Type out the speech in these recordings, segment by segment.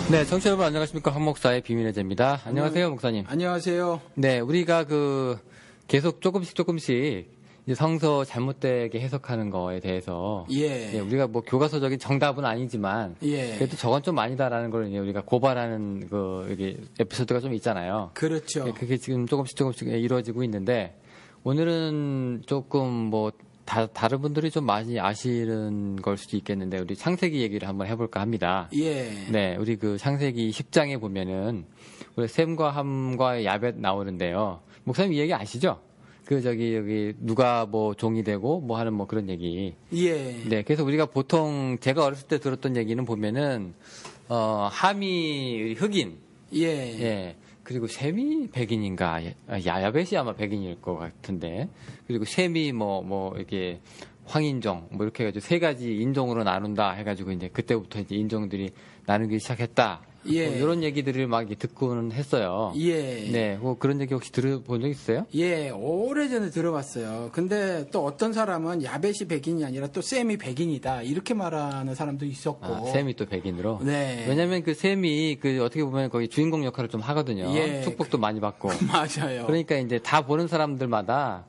네, 청취자 여러분 안녕하십니까. 한 목사의 비밀의 제입니다. 안녕하세요, 목사님. 안녕하세요. 네, 우리가 계속 조금씩 이제 성서 잘못되게 해석하는 거에 대해서 예. 우리가 뭐 교과서적인 정답은 아니지만 예. 그래도 저건 좀 아니다라는 걸 이제 우리가 고발하는 여기 에피소드가 좀 있잖아요. 그렇죠. 그게 지금 조금씩 이루어지고 있는데 오늘은 조금 뭐 다른 분들이 좀 많이 아시는 걸 수도 있겠는데 우리 창세기 얘기를 한번 해볼까 합니다. 예. 네, 우리 창세기 10장에 보면은 우리 셈과 함과 야벳 나오는데요. 목사님 이 얘기 아시죠? 여기 누가 뭐 종이 되고 뭐 하는 뭐 그런 얘기. 예. 네, 그래서 우리가 보통 제가 어렸을 때 들었던 얘기는 보면은 함이 흑인. 예. 예. 그리고 셈이 백인인가? 야벳이 아마 백인일 것 같은데. 그리고 셈이 이렇게 황인종, 뭐 이렇게 해가지고 세 가지 인종으로 나눈다 해가지고 이제 그때부터 이제 인종들이 나누기 시작했다. 예. 뭐 이런 얘기들을 막 듣고는 했어요. 예. 네. 뭐 그런 얘기 혹시 들어본 적 있어요? 예. 오래전에 들어봤어요. 근데 또 어떤 사람은 야벳이 백인이 아니라 또 셈이 백인이다. 이렇게 말하는 사람도 있었고. 셈이 또 백인으로? 네. 왜냐면 셈이 어떻게 보면 거기 주인공 역할을 좀 하거든요. 예. 축복도 많이 받고. 맞아요. 그러니까 이제 다 보는 사람들마다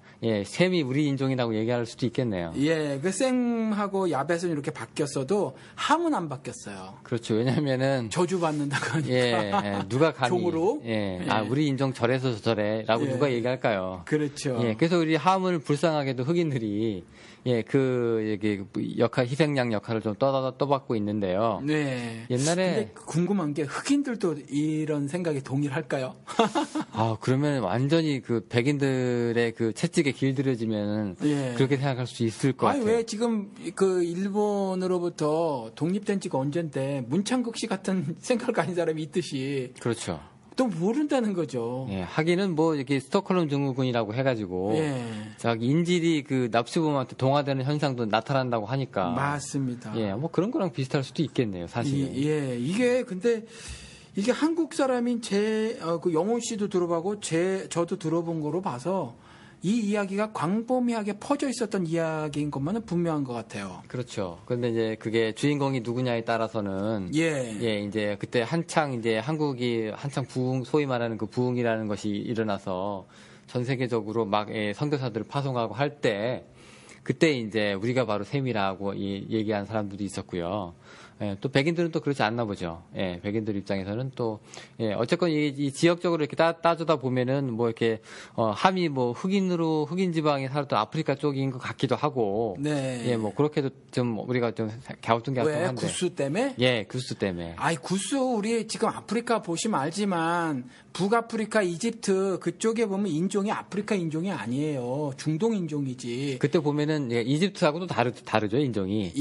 셈이 우리 인종이라고 얘기할 수도 있겠네요. 예, 셈하고 야벳은 이렇게 바뀌었어도 함은 안 바뀌었어요. 그렇죠. 왜냐면은 저주받는다고 하니까. 누가 감히 종으로? 우리 인종 저래서 저래라고 누가 얘기할까요? 그렇죠. 그래서 우리 함을 불쌍하게도 흑인들이 희생양 역할을 좀 떠받고 있는데요. 네. 옛날에 근데 궁금한 게 흑인들도 이런 생각에 동일할까요? 그러면 완전히 백인들의 채찍에 길들여지면 그렇게 생각할 수 있을 것 같아요. 왜 지금 일본으로부터 독립된 지가 언젠데 문창극 씨 같은 생각을 가진 사람이 있듯이. 그렇죠. 또 모른다는 거죠. 하기는 이렇게 스톡홀름 증후군이라고 해가지고 자기 인질이 납치범한테 동화되는 현상도 나타난다고 하니까 맞습니다. 뭐 그런 거랑 비슷할 수도 있겠네요, 사실은. 이게 근데 이게 한국 사람인 영훈 씨도 들어보고 저도 들어본 거로 봐서 이 이야기가 광범위하게 퍼져 있었던 이야기인 것만은 분명한 것 같아요. 그렇죠. 그런데 이제 그게 주인공이 누구냐에 따라서는 이제 그때 한창 한국이 한창 소위 말하는 부흥이라는 것이 일어나서 전 세계적으로 막 선교사들을 파송하고 할 때 그때 이제 우리가 바로 셈이라고 얘기한 사람들이 있었고요. 또 백인들은 또 그렇지 않나 보죠. 백인들 입장에서는 또 어쨌건 이 지역적으로 이렇게 따져다 보면은 이렇게 함이 흑인 지방에 살았던 아프리카 쪽인 것 같기도 하고 그렇게도 좀 우리가 좀 갸우뚱갸우뚱한데. 왜? 구스 때문에? 구스 때문에. 구스 우리 지금 아프리카 보시면 알지만 북아프리카, 이집트 그쪽에 보면 인종이 아프리카 인종이 아니에요. 중동 인종이지. 그때 보면은 이집트하고도 다르죠, 인종이.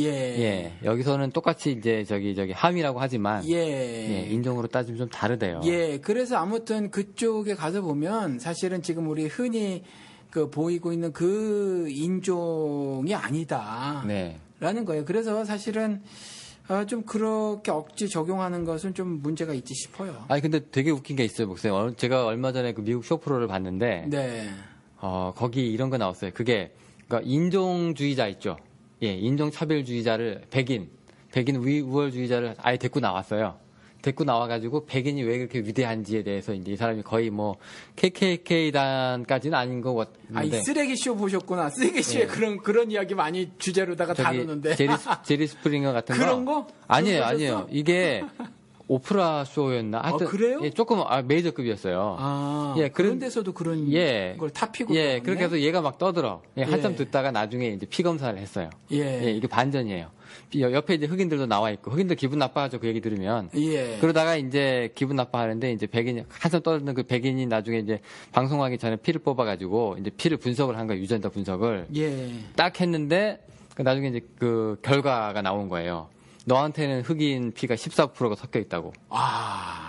여기서는 똑같이 이제 저기 함이라고 하지만 인종으로 따지면 좀 다르대요. 그래서 아무튼 그쪽에 가서 보면 사실은 지금 우리 흔히 보이고 있는 그 인종이 아니다. 라는 거예요. 그래서 사실은 좀 그렇게 억지 적용하는 것은 좀 문제가 있지 싶어요. 근데 되게 웃긴 게 있어요, 목사님. 제가 얼마 전에 미국 쇼프로를 봤는데, 거기 이런 거 나왔어요. 그러니까 인종주의자 있죠. 인종차별주의자를 백인 우월주의자를 아예 데리고 나왔어요. 데리고 나와가지고 백인이 왜 그렇게 위대한지에 대해서 이제 이 사람이 거의 KKK단까지는 아닌 것 같은데. 쓰레기쇼 보셨구나. 쓰레기쇼에 그런 이야기 많이 주제로다가 다루는데. 제리 스프링어 같은 거. 그런 거? 아니에요. 이게 오프라 쇼였나? 하여튼 그래요? 조금 메이저급이었어요. 그런 데서도 그런 걸 타피고. 그렇게 해서 얘가 막 떠들어. 한참 듣다가 나중에 이제 피 검사를 했어요. 이게 반전이에요. 옆에 이제 흑인들도 나와 있고 흑인들 기분 나빠하죠, 그 얘기 들으면. 그러다가 이제 기분 나빠하는데 이제 백인이 한참 떠드는 그 백인이 나중에 이제 방송하기 전에 피를 뽑아가지고 이제 피를 분석을 한 거예요, 유전자 분석을. 딱 했는데 나중에 이제 그 결과가 나온 거예요. 너한테는 흑인 피가 14%가 섞여 있다고.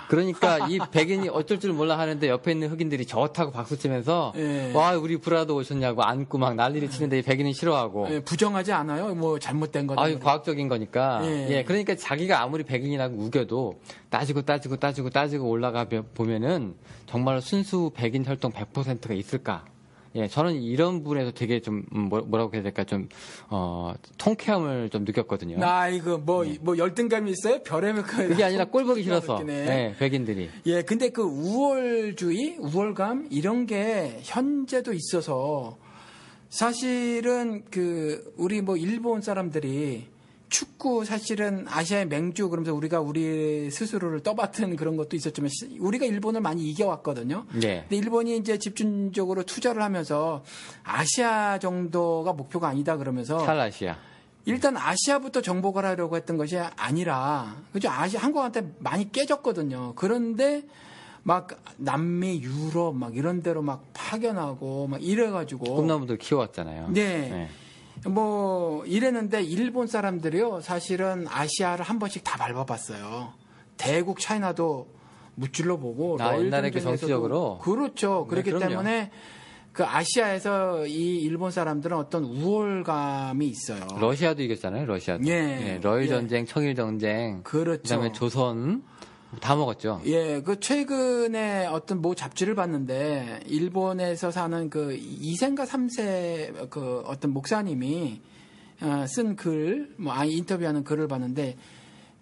그러니까 이 백인이 어쩔 줄 몰라 하는데 옆에 있는 흑인들이 좋다고 박수치면서 와, 우리 브라더 오셨냐고 안고 막 난리를 치는데 이 백인은 싫어하고. 부정하지 않아요? 잘못된 거다. 과학적인 거니까. 그러니까 자기가 아무리 백인이라고 우겨도 따지고 올라가 보면은 정말 순수 백인 혈통 100%가 있을까? 예, 저는 이런 부분에서 되게 좀 뭐라고 해야 될까 좀 통쾌함을 좀 느꼈거든요. 이거 뭐 열등감이 있어요? 별의 그게 아니라 꼴 보기 싫어서. 네, 백인들이. 예, 근데 그 우월주의, 우월감 이런 게 현재도 있어서 사실은 우리 뭐 일본 사람들이 축구 사실은 아시아의 맹주 그러면서 우리가 우리 스스로를 떠받든 그런 것도 있었지만 우리가 일본을 많이 이겨왔거든요. 네. 근데 일본이 이제 집중적으로 투자를 하면서 아시아 정도가 목표가 아니다 그러면서 탈아시아. 일단 아시아부터 정복을 하려고 했던 것이 아니라 그죠? 한국한테 많이 깨졌거든요. 그런데 막 남미, 유럽 막 이런 데로 막 파견하고 막 이래가지고 꿈나무들 키워왔잖아요. 네. 뭐 이랬는데 일본 사람들이요 사실은 아시아를 한 번씩 다 밟아봤어요. 대국 차이나도 무찔러 보고 옛날에 그 정치적으로 그렇죠. 그렇기 네, 때문에 그 아시아에서 이 일본 사람들은 어떤 우월감이 있어요. 러시아도 이겼잖아요. 러시아도. 예, 러일 전쟁, 청일 전쟁, 그렇죠. 그다음에 조선 다 먹었죠. 예, 그 최근에 어떤 뭐 잡지를 봤는데 일본에서 사는 그 2세인가 3세 그 어떤 목사님이 쓴 글, 인터뷰하는 글을 봤는데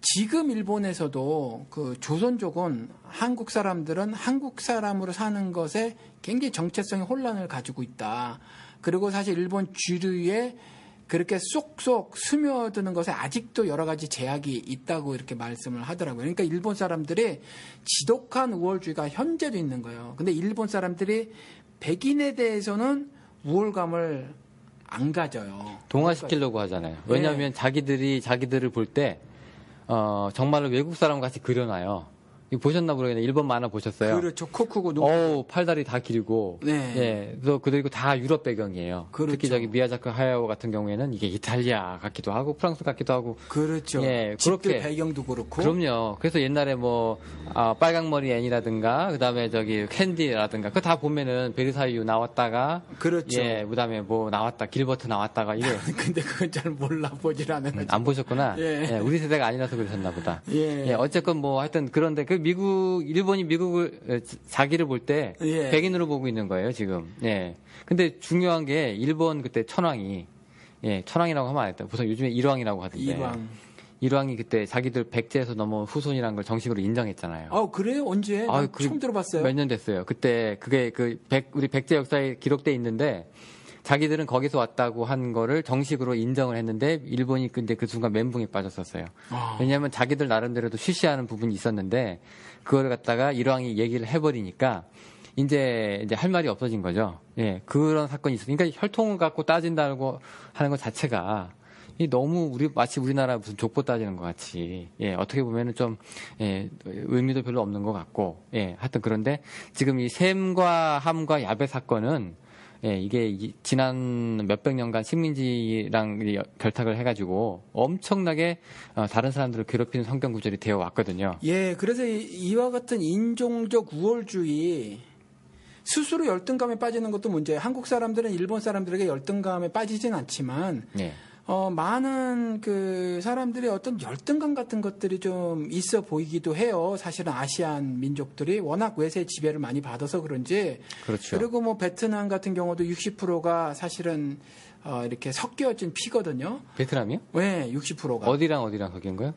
지금 일본에서도 그 조선족은 한국 사람들은 한국 사람으로 사는 것에 굉장히 정체성의 혼란을 가지고 있다. 그리고 사실 일본 주류에 그렇게 쏙쏙 스며드는 것에 아직도 여러 가지 제약이 있다고 이렇게 말씀을 하더라고요. 그러니까 일본 사람들이 지독한 우월주의가 현재도 있는 거예요. 근데 일본 사람들이 백인에 대해서는 우월감을 안 가져요. 동화시키려고 하잖아요. 왜냐하면 자기들을 볼 때 정말로 외국 사람 같이 그려놔요. 이거 보셨나 모르겠네. 일본 만화 보셨어요? 그렇죠. 코 크고 높고. 팔다리 다 길고. 네. 예. 그리고 다 유럽 배경이에요. 그렇죠. 특히 저기 미야자키 하야오 같은 경우에는 이게 이탈리아 같기도 하고 프랑스 같기도 하고. 그렇죠. 예. 그렇게 배경도 그렇고. 그럼요. 그래서 옛날에 빨강머리 애니라든가 그다음에 저기 캔디라든가 그거 다 보면은 베르사유 나왔다가 그렇죠. 예. 그다음에 뭐 나왔다. 길버트 나왔다가 이래. 근데 그건 잘 몰라 보질 않아가지고. 안 보셨구나. 예. 예. 우리 세대가 아니라서 그러셨나 보다. 예. 예. 어쨌건 뭐 하여튼 그런데 일본이 미국을 자기를 볼 때 예. 백인으로 보고 있는 거예요, 지금. 예. 근데 중요한 게 일본 그때 천황이 천황이라고 하면 안 했다. 보통 요즘에 일왕이라고 하던데. 일왕이 그때 자기들 백제에서 넘어온 후손이라는 걸 정식으로 인정했잖아요. 그래요? 언제? 처음 들어봤어요. 몇 년 됐어요. 그때 그게 우리 백제 역사에 기록돼 있는데 자기들은 거기서 왔다고 한 거를 정식으로 인정을 했는데 일본이 근데 그 순간 멘붕에 빠졌었어요. 왜냐하면 자기들 나름대로도 쉬쉬하는 부분이 있었는데 그걸 갖다가 일왕이 얘기를 해버리니까 이제 할 말이 없어진 거죠. 예, 그런 사건이 있어요. 그러니까 혈통을 갖고 따진다고 하는 것 자체가 너무 마치 우리나라 무슨 족보 따지는 것 같이 어떻게 보면은 좀 의미도 별로 없는 것 같고 하여튼 그런데 지금 이 셈과 함과 야베 사건은 이게 지난 몇백 년간 식민지랑 결탁을 해가지고 엄청나게 다른 사람들을 괴롭히는 성경 구절이 되어 왔거든요. 예, 그래서 이와 같은 인종적 우월주의 스스로 열등감에 빠지는 것도 문제예요. 한국 사람들은 일본 사람들에게 열등감에 빠지진 않지만 많은 그 사람들이 어떤 열등감 같은 것들이 좀 있어 보이기도 해요. 사실은 아시안 민족들이 워낙 외세 지배를 많이 받아서 그런지. 그렇죠. 그리고 뭐 베트남 같은 경우도 60%가 사실은 이렇게 섞여진 피거든요. 베트남이요? 네, 60%가. 어디랑 섞인 거예요?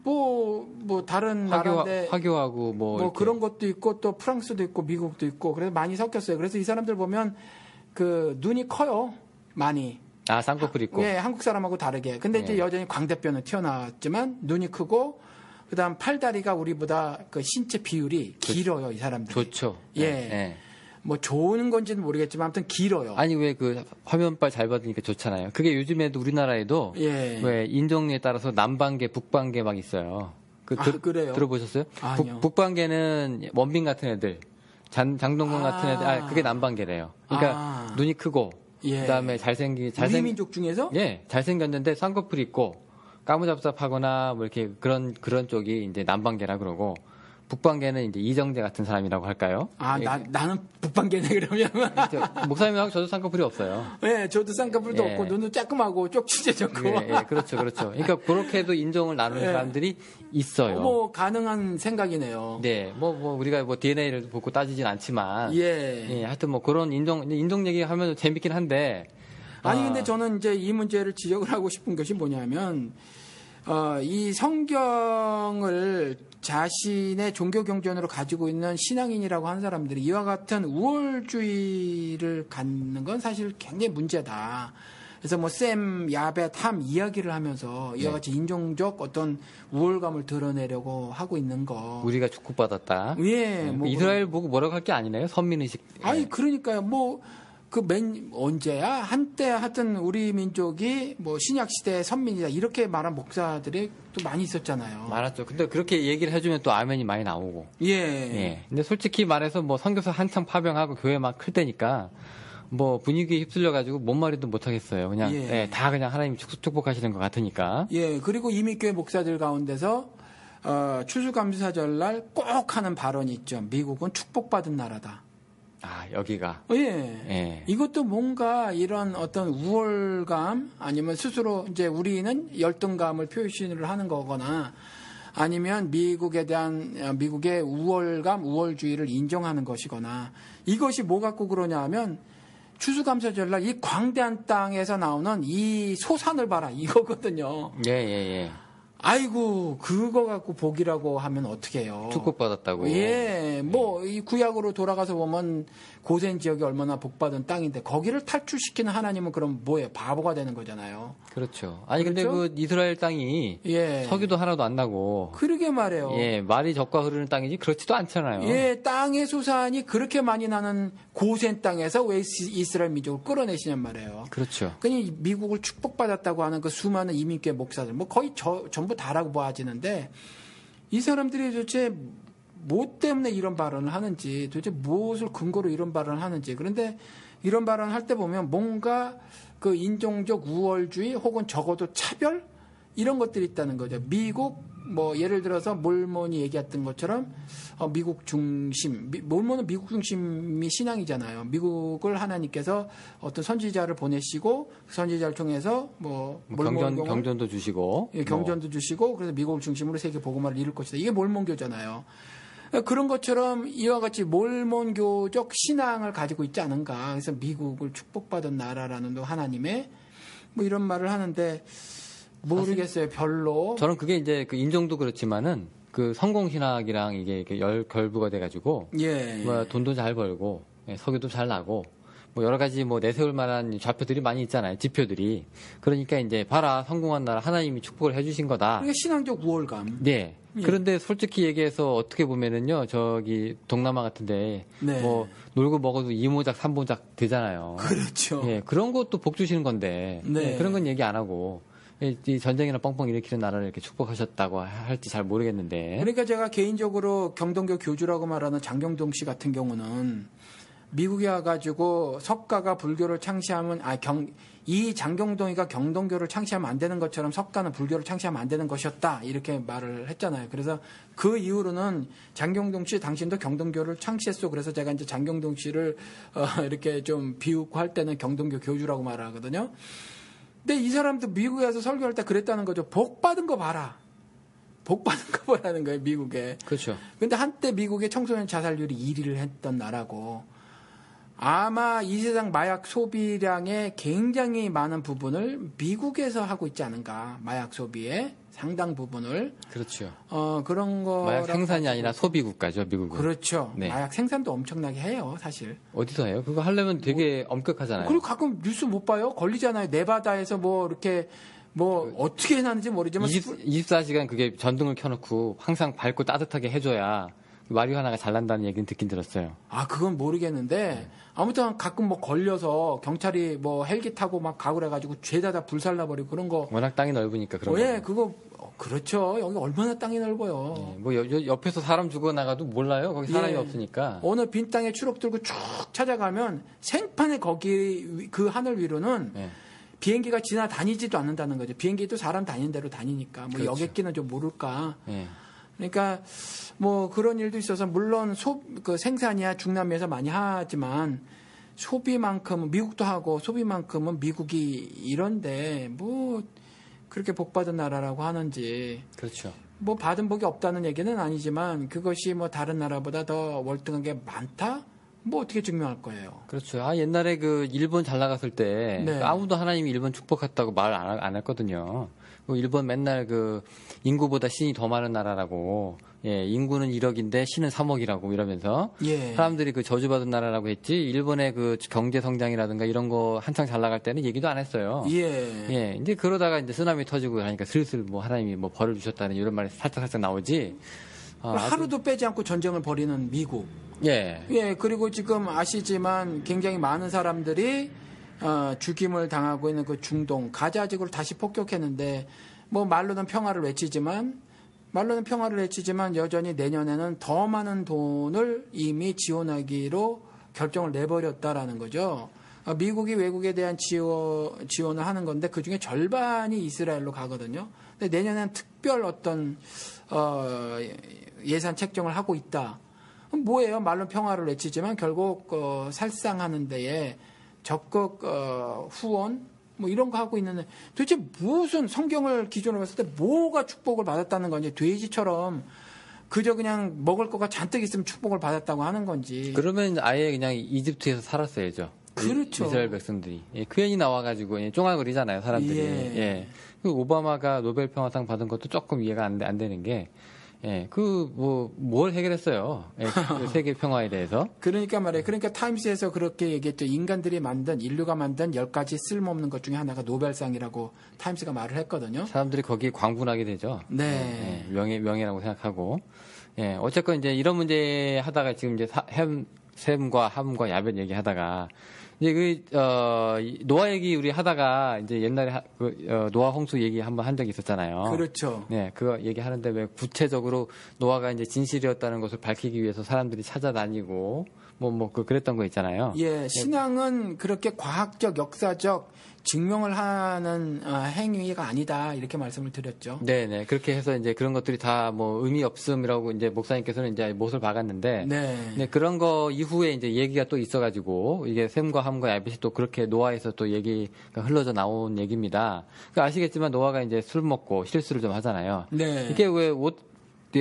뭐 다른 나라인데 화교하고 뭐 그런 것도 있고 또 프랑스도 있고 미국도 있고 그래서 많이 섞였어요. 그래서 이 사람들 보면 그 눈이 커요. 많이. 쌍꺼풀 있고. 예, 한국 사람하고 다르게. 근데 이제 여전히 광대뼈는 튀어나왔지만 눈이 크고 그다음 팔다리가 우리보다 그 신체 비율이 길어요, 이 사람들이. 좋죠. 예. 뭐 좋은 건지는 모르겠지만 아무튼 길어요. 아니 왜 그 화면빨 잘 받으니까 좋잖아요. 그게 요즘에도 우리나라에도 왜 인종에 따라서 남방계, 북방계 막 있어요. 그래요? 들어보셨어요? 아니요. 북방계는 원빈 같은 애들, 장동건 같은 애들, 그게 남방계래요. 그러니까 눈이 크고 그다음에 우리 민족 중에서? 잘생겼는데 쌍꺼풀 있고 까무잡잡하거나 뭐 이렇게 그런 쪽이 이제 남방계라 그러고 북방계는 이제 이정재 같은 사람이라고 할까요? 나는 북방계네, 그러면. 목사님하고 저도 쌍꺼풀이 없어요. 네, 저도 쌍꺼풀도 없고, 눈도 조그마고, 쪽지제졌고. 그렇죠. 그러니까, 그렇게도 인종을 나누는 사람들이 있어요. 뭐, 가능한 생각이네요. 네, 우리가 DNA를 보고 따지진 않지만. 하여튼 그런 인종 얘기 하면 재밌긴 한데. 근데 저는 이제 이 문제를 지적을 하고 싶은 것이 뭐냐면, 이 성경을 자신의 종교 경전으로 가지고 있는 신앙인이라고 하는 사람들이 이와 같은 우월주의를 갖는 건 사실 굉장히 문제다. 그래서 셈, 야벳, 함 이야기를 하면서 이와 같이 인종적 어떤 우월감을 드러내려고 하고 있는 거. 우리가 축복받았다. 이스라엘 보고 뭐라고 할 게 아니네요. 선민의식. 그러니까요. 언제야? 한때 하여튼 우리 민족이 신약시대의 선민이다. 이렇게 말한 목사들이 또 많이 있었잖아요. 많았죠. 근데 그렇게 얘기를 해주면 또 아멘이 많이 나오고. 근데 솔직히 말해서 선교사 한창 파병하고 교회 막 클 때니까 분위기에 휩쓸려가지고 뭔 말이도 못하겠어요. 그냥, 다 그냥 하나님이 축복하시는 것 같으니까. 그리고 이민교회 목사들 가운데서, 추수감사절날 꼭 하는 발언이 있죠. 미국은 축복받은 나라다. 여기가. 이것도 뭔가 이런 어떤 우월감 아니면 스스로 이제 우리는 열등감을 표시를 하는 거거나 아니면 미국의 우월감, 우월주의를 인정하는 것이거나 이것이 뭐 갖고 그러냐 하면 추수감사절날 이 광대한 땅에서 나오는 이 소산을 봐라 이거거든요. 아이고 그거 갖고 복이라고 하면 어떻게 해요? 축복받았다고. 이 구약으로 돌아가서 보면 고센 지역이 얼마나 복받은 땅인데 거기를 탈출시키는 하나님은 그럼 뭐예요? 바보가 되는 거잖아요. 그렇죠. 근데 이스라엘 땅이 석유도 하나도 안 나고. 그러게 말해요. 말이 적과 흐르는 땅이지 그렇지도 않잖아요. 땅의 소산이 그렇게 많이 나는 고센 땅에서 왜 이스라엘 민족을 끌어내시냔 말이에요. 그렇죠. 그러니 미국을 축복받았다고 하는 그 수많은 이민교회 목사들 거의 전부 다라고 봐지는데 이 사람들이 도대체 뭐 때문에 이런 발언을 하는지 도대체 무엇을 근거로 이런 발언을 하는지 그런데 이런 발언을 할 때 보면 뭔가 그 인종적 우월주의 혹은 적어도 차별 이런 것들이 있다는 거죠. 미국 예를 들어서 몰몬이 얘기했던 것처럼 미국 중심 몰몬은 미국 중심이 신앙이잖아요. 미국을 하나님께서 어떤 선지자를 보내시고 그 선지자를 통해서 경전도 주시고 경전도 주시고 그래서 미국을 중심으로 세계 복음화를 이룰 것이다. 이게 몰몬교잖아요. 그런 것처럼 이와 같이 몰몬교적 신앙을 가지고 있지 않은가. 그래서 미국을 축복받은 나라라는 하나님의 이런 말을 하는데 모르겠어요. 별로. 저는 그게 이제 그 인종도 그렇지만은 그 성공신학이랑 이게 결부가 돼가지고 돈도 잘 벌고 석유도 잘 나고 여러 가지 내세울 만한 좌표들이 많이 있잖아요. 지표들이. 그러니까 이제 봐라 성공한 나라 하나님이 축복을 해주신 거다. 그게 신앙적 우월감. 그런데 솔직히 얘기해서 어떻게 보면은요, 저기 동남아 같은데 놀고 먹어도 2모작, 3모작 되잖아요. 그렇죠. 그런 것도 복 주시는 건데 그런 건 얘기 안 하고 이 전쟁이나 뻥뻥 일으키는 나라를 이렇게 축복하셨다고 할지 잘 모르겠는데. 그러니까 제가 개인적으로 경동교 교주라고 말하는 장경동 씨 같은 경우는 미국에 와가지고 석가가 불교를 창시하면 이 장경동이가 경동교를 창시하면 안 되는 것처럼 석가는 불교를 창시하면 안 되는 것이었다 이렇게 말을 했잖아요. 그래서 그 이후로는 장경동 씨 당신도 경동교를 창시했어. 그래서 제가 이제 장경동 씨를 이렇게 좀 비웃고 할 때는 경동교 교주라고 말하거든요. 근데 이 사람도 미국에 와서 설교할 때 그랬다는 거죠. 복 받은 거 봐라. 복 받은 거 보라는 거예요, 미국에. 그렇죠. 근데 한때 미국의 청소년 자살률이 1위를 했던 나라고 아마 이 세상 마약 소비량의 굉장히 많은 부분을 미국에서 하고 있지 않은가. 마약 소비의 상당 부분을. 그렇죠. 그런 거. 마약 생산이 아니라 소비 국가죠, 미국은. 그렇죠. 마약 생산도 엄청나게 해요, 사실. 어디서 해요? 그거 하려면 되게 엄격하잖아요. 그리고 가끔 뉴스 못 봐요? 걸리잖아요. 네바다에서 이렇게 어떻게 해놨는지 모르지만. 24시간 그게 전등을 켜놓고 항상 밝고 따뜻하게 해줘야 마리화나가 잘 난다는 얘기는 듣긴 들었어요. 그건 모르겠는데 아무튼 가끔 걸려서 경찰이 헬기 타고 막 가고 그래가지고 죄다 다 불살라버리고 그런 거. 워낙 땅이 넓으니까 그런 거. 그거 그렇죠. 여기 얼마나 땅이 넓어요. 옆에서 사람 죽어나가도 몰라요. 거기 사람이 없으니까. 어느 빈 땅에 추록 들고 쭉 찾아가면 생판에 거기 그 하늘 위로는 비행기가 지나다니지도 않는다는 거죠. 비행기도 사람 다니는 대로 다니니까. 그렇죠. 여객기는 좀 모를까. 그러니까 뭐 그런 일도 있어서 물론 그 생산이야 중남미에서 많이 하지만 소비만큼은 미국도 하고 소비만큼은 미국이 이런데 뭐 그렇게 복 받은 나라라고 하는지. 그렇죠. 뭐 받은 복이 없다는 얘기는 아니지만 그것이 뭐 다른 나라보다 더 월등한 게 많다? 뭐 어떻게 증명할 거예요? 그렇죠. 옛날에 그 일본 잘 나갔을 때 네. 아무도 하나님이 일본 축복했다고 말 안 했거든요. 일본 맨날 그 인구보다 신이 더 많은 나라라고, 인구는 1억인데 신은 3억이라고 이러면서 사람들이 그 저주받은 나라라고 했지, 일본의 그 경제 성장이라든가 이런 거 한창 잘 나갈 때는 얘기도 안 했어요. 이제 그러다가 이제 쓰나미 터지고 하니까 슬슬 뭐 하나님이 뭐 벌을 주셨다는 이런 말이 살짝 나오지. 하루도 빼지 않고 전쟁을 벌이는 미국. 그리고 지금 아시지만 굉장히 많은 사람들이 죽임을 당하고 있는 그 중동 가자 지구를 다시 폭격했는데 뭐 말로는 평화를 외치지만 여전히 내년에는 더 많은 돈을 이미 지원하기로 결정을 내버렸다라는 거죠. 미국이 외국에 대한 지원을 하는 건데 그중에 절반이 이스라엘로 가거든요. 근데 내년에는 특별 어떤 예산 책정을 하고 있다. 뭐예요? 말로 평화를 외치지만 결국 살상하는 데에 적극 후원 뭐 이런 거 하고 있는데 도대체 무슨 성경을 기준으로 봤을 때 뭐가 축복을 받았다는 건지 돼지처럼 그저 그냥 먹을 거가 잔뜩 있으면 축복을 받았다고 하는 건지. 그러면 아예 그냥 이집트에서 살았어야죠. 그렇죠. 이스라엘 백성들이. 괜히 나와가지고 쫑알거리잖아요, 사람들이. 그 오바마가 노벨 평화상 받은 것도 조금 이해가 안 되는 게 뭘 해결했어요. 그 세계 평화에 대해서. 그러니까 타임스에서 그렇게 얘기했죠. 인류가 만든 10가지 쓸모없는 것 중에 하나가 노벨상이라고 타임스가 말을 했거든요. 사람들이 거기에 광분하게 되죠. 명예라고 생각하고. 어쨌건 이제 이런 문제 하다가 지금 이제 셈과 함과 야벳 얘기 하다가 이제 노아 얘기 우리 하다가 이제 옛날에 노아 홍수 얘기 한번 한 적이 있었잖아요. 그렇죠. 그거 얘기하는데 왜 구체적으로 노아가 이제 진실이었다는 것을 밝히기 위해서 사람들이 찾아다니고 그랬던 거 있잖아요. 신앙은 그렇게 과학적, 역사적 증명을 하는 행위가 아니다 이렇게 말씀을 드렸죠. 네네 그렇게 해서 이제 그런 것들이 다 뭐 의미 없음이라고 이제 목사님께서는 이제 못을 박았는데, 네 그런 거 이후에 이제 얘기가 또 있어가지고 이게 셈과 함과 야벳이 또 그렇게 노아에서 또 얘기가 흘러져 나온 얘기입니다. 아시겠지만 노아가 이제 술 먹고 실수를 좀 하잖아요. 이게 왜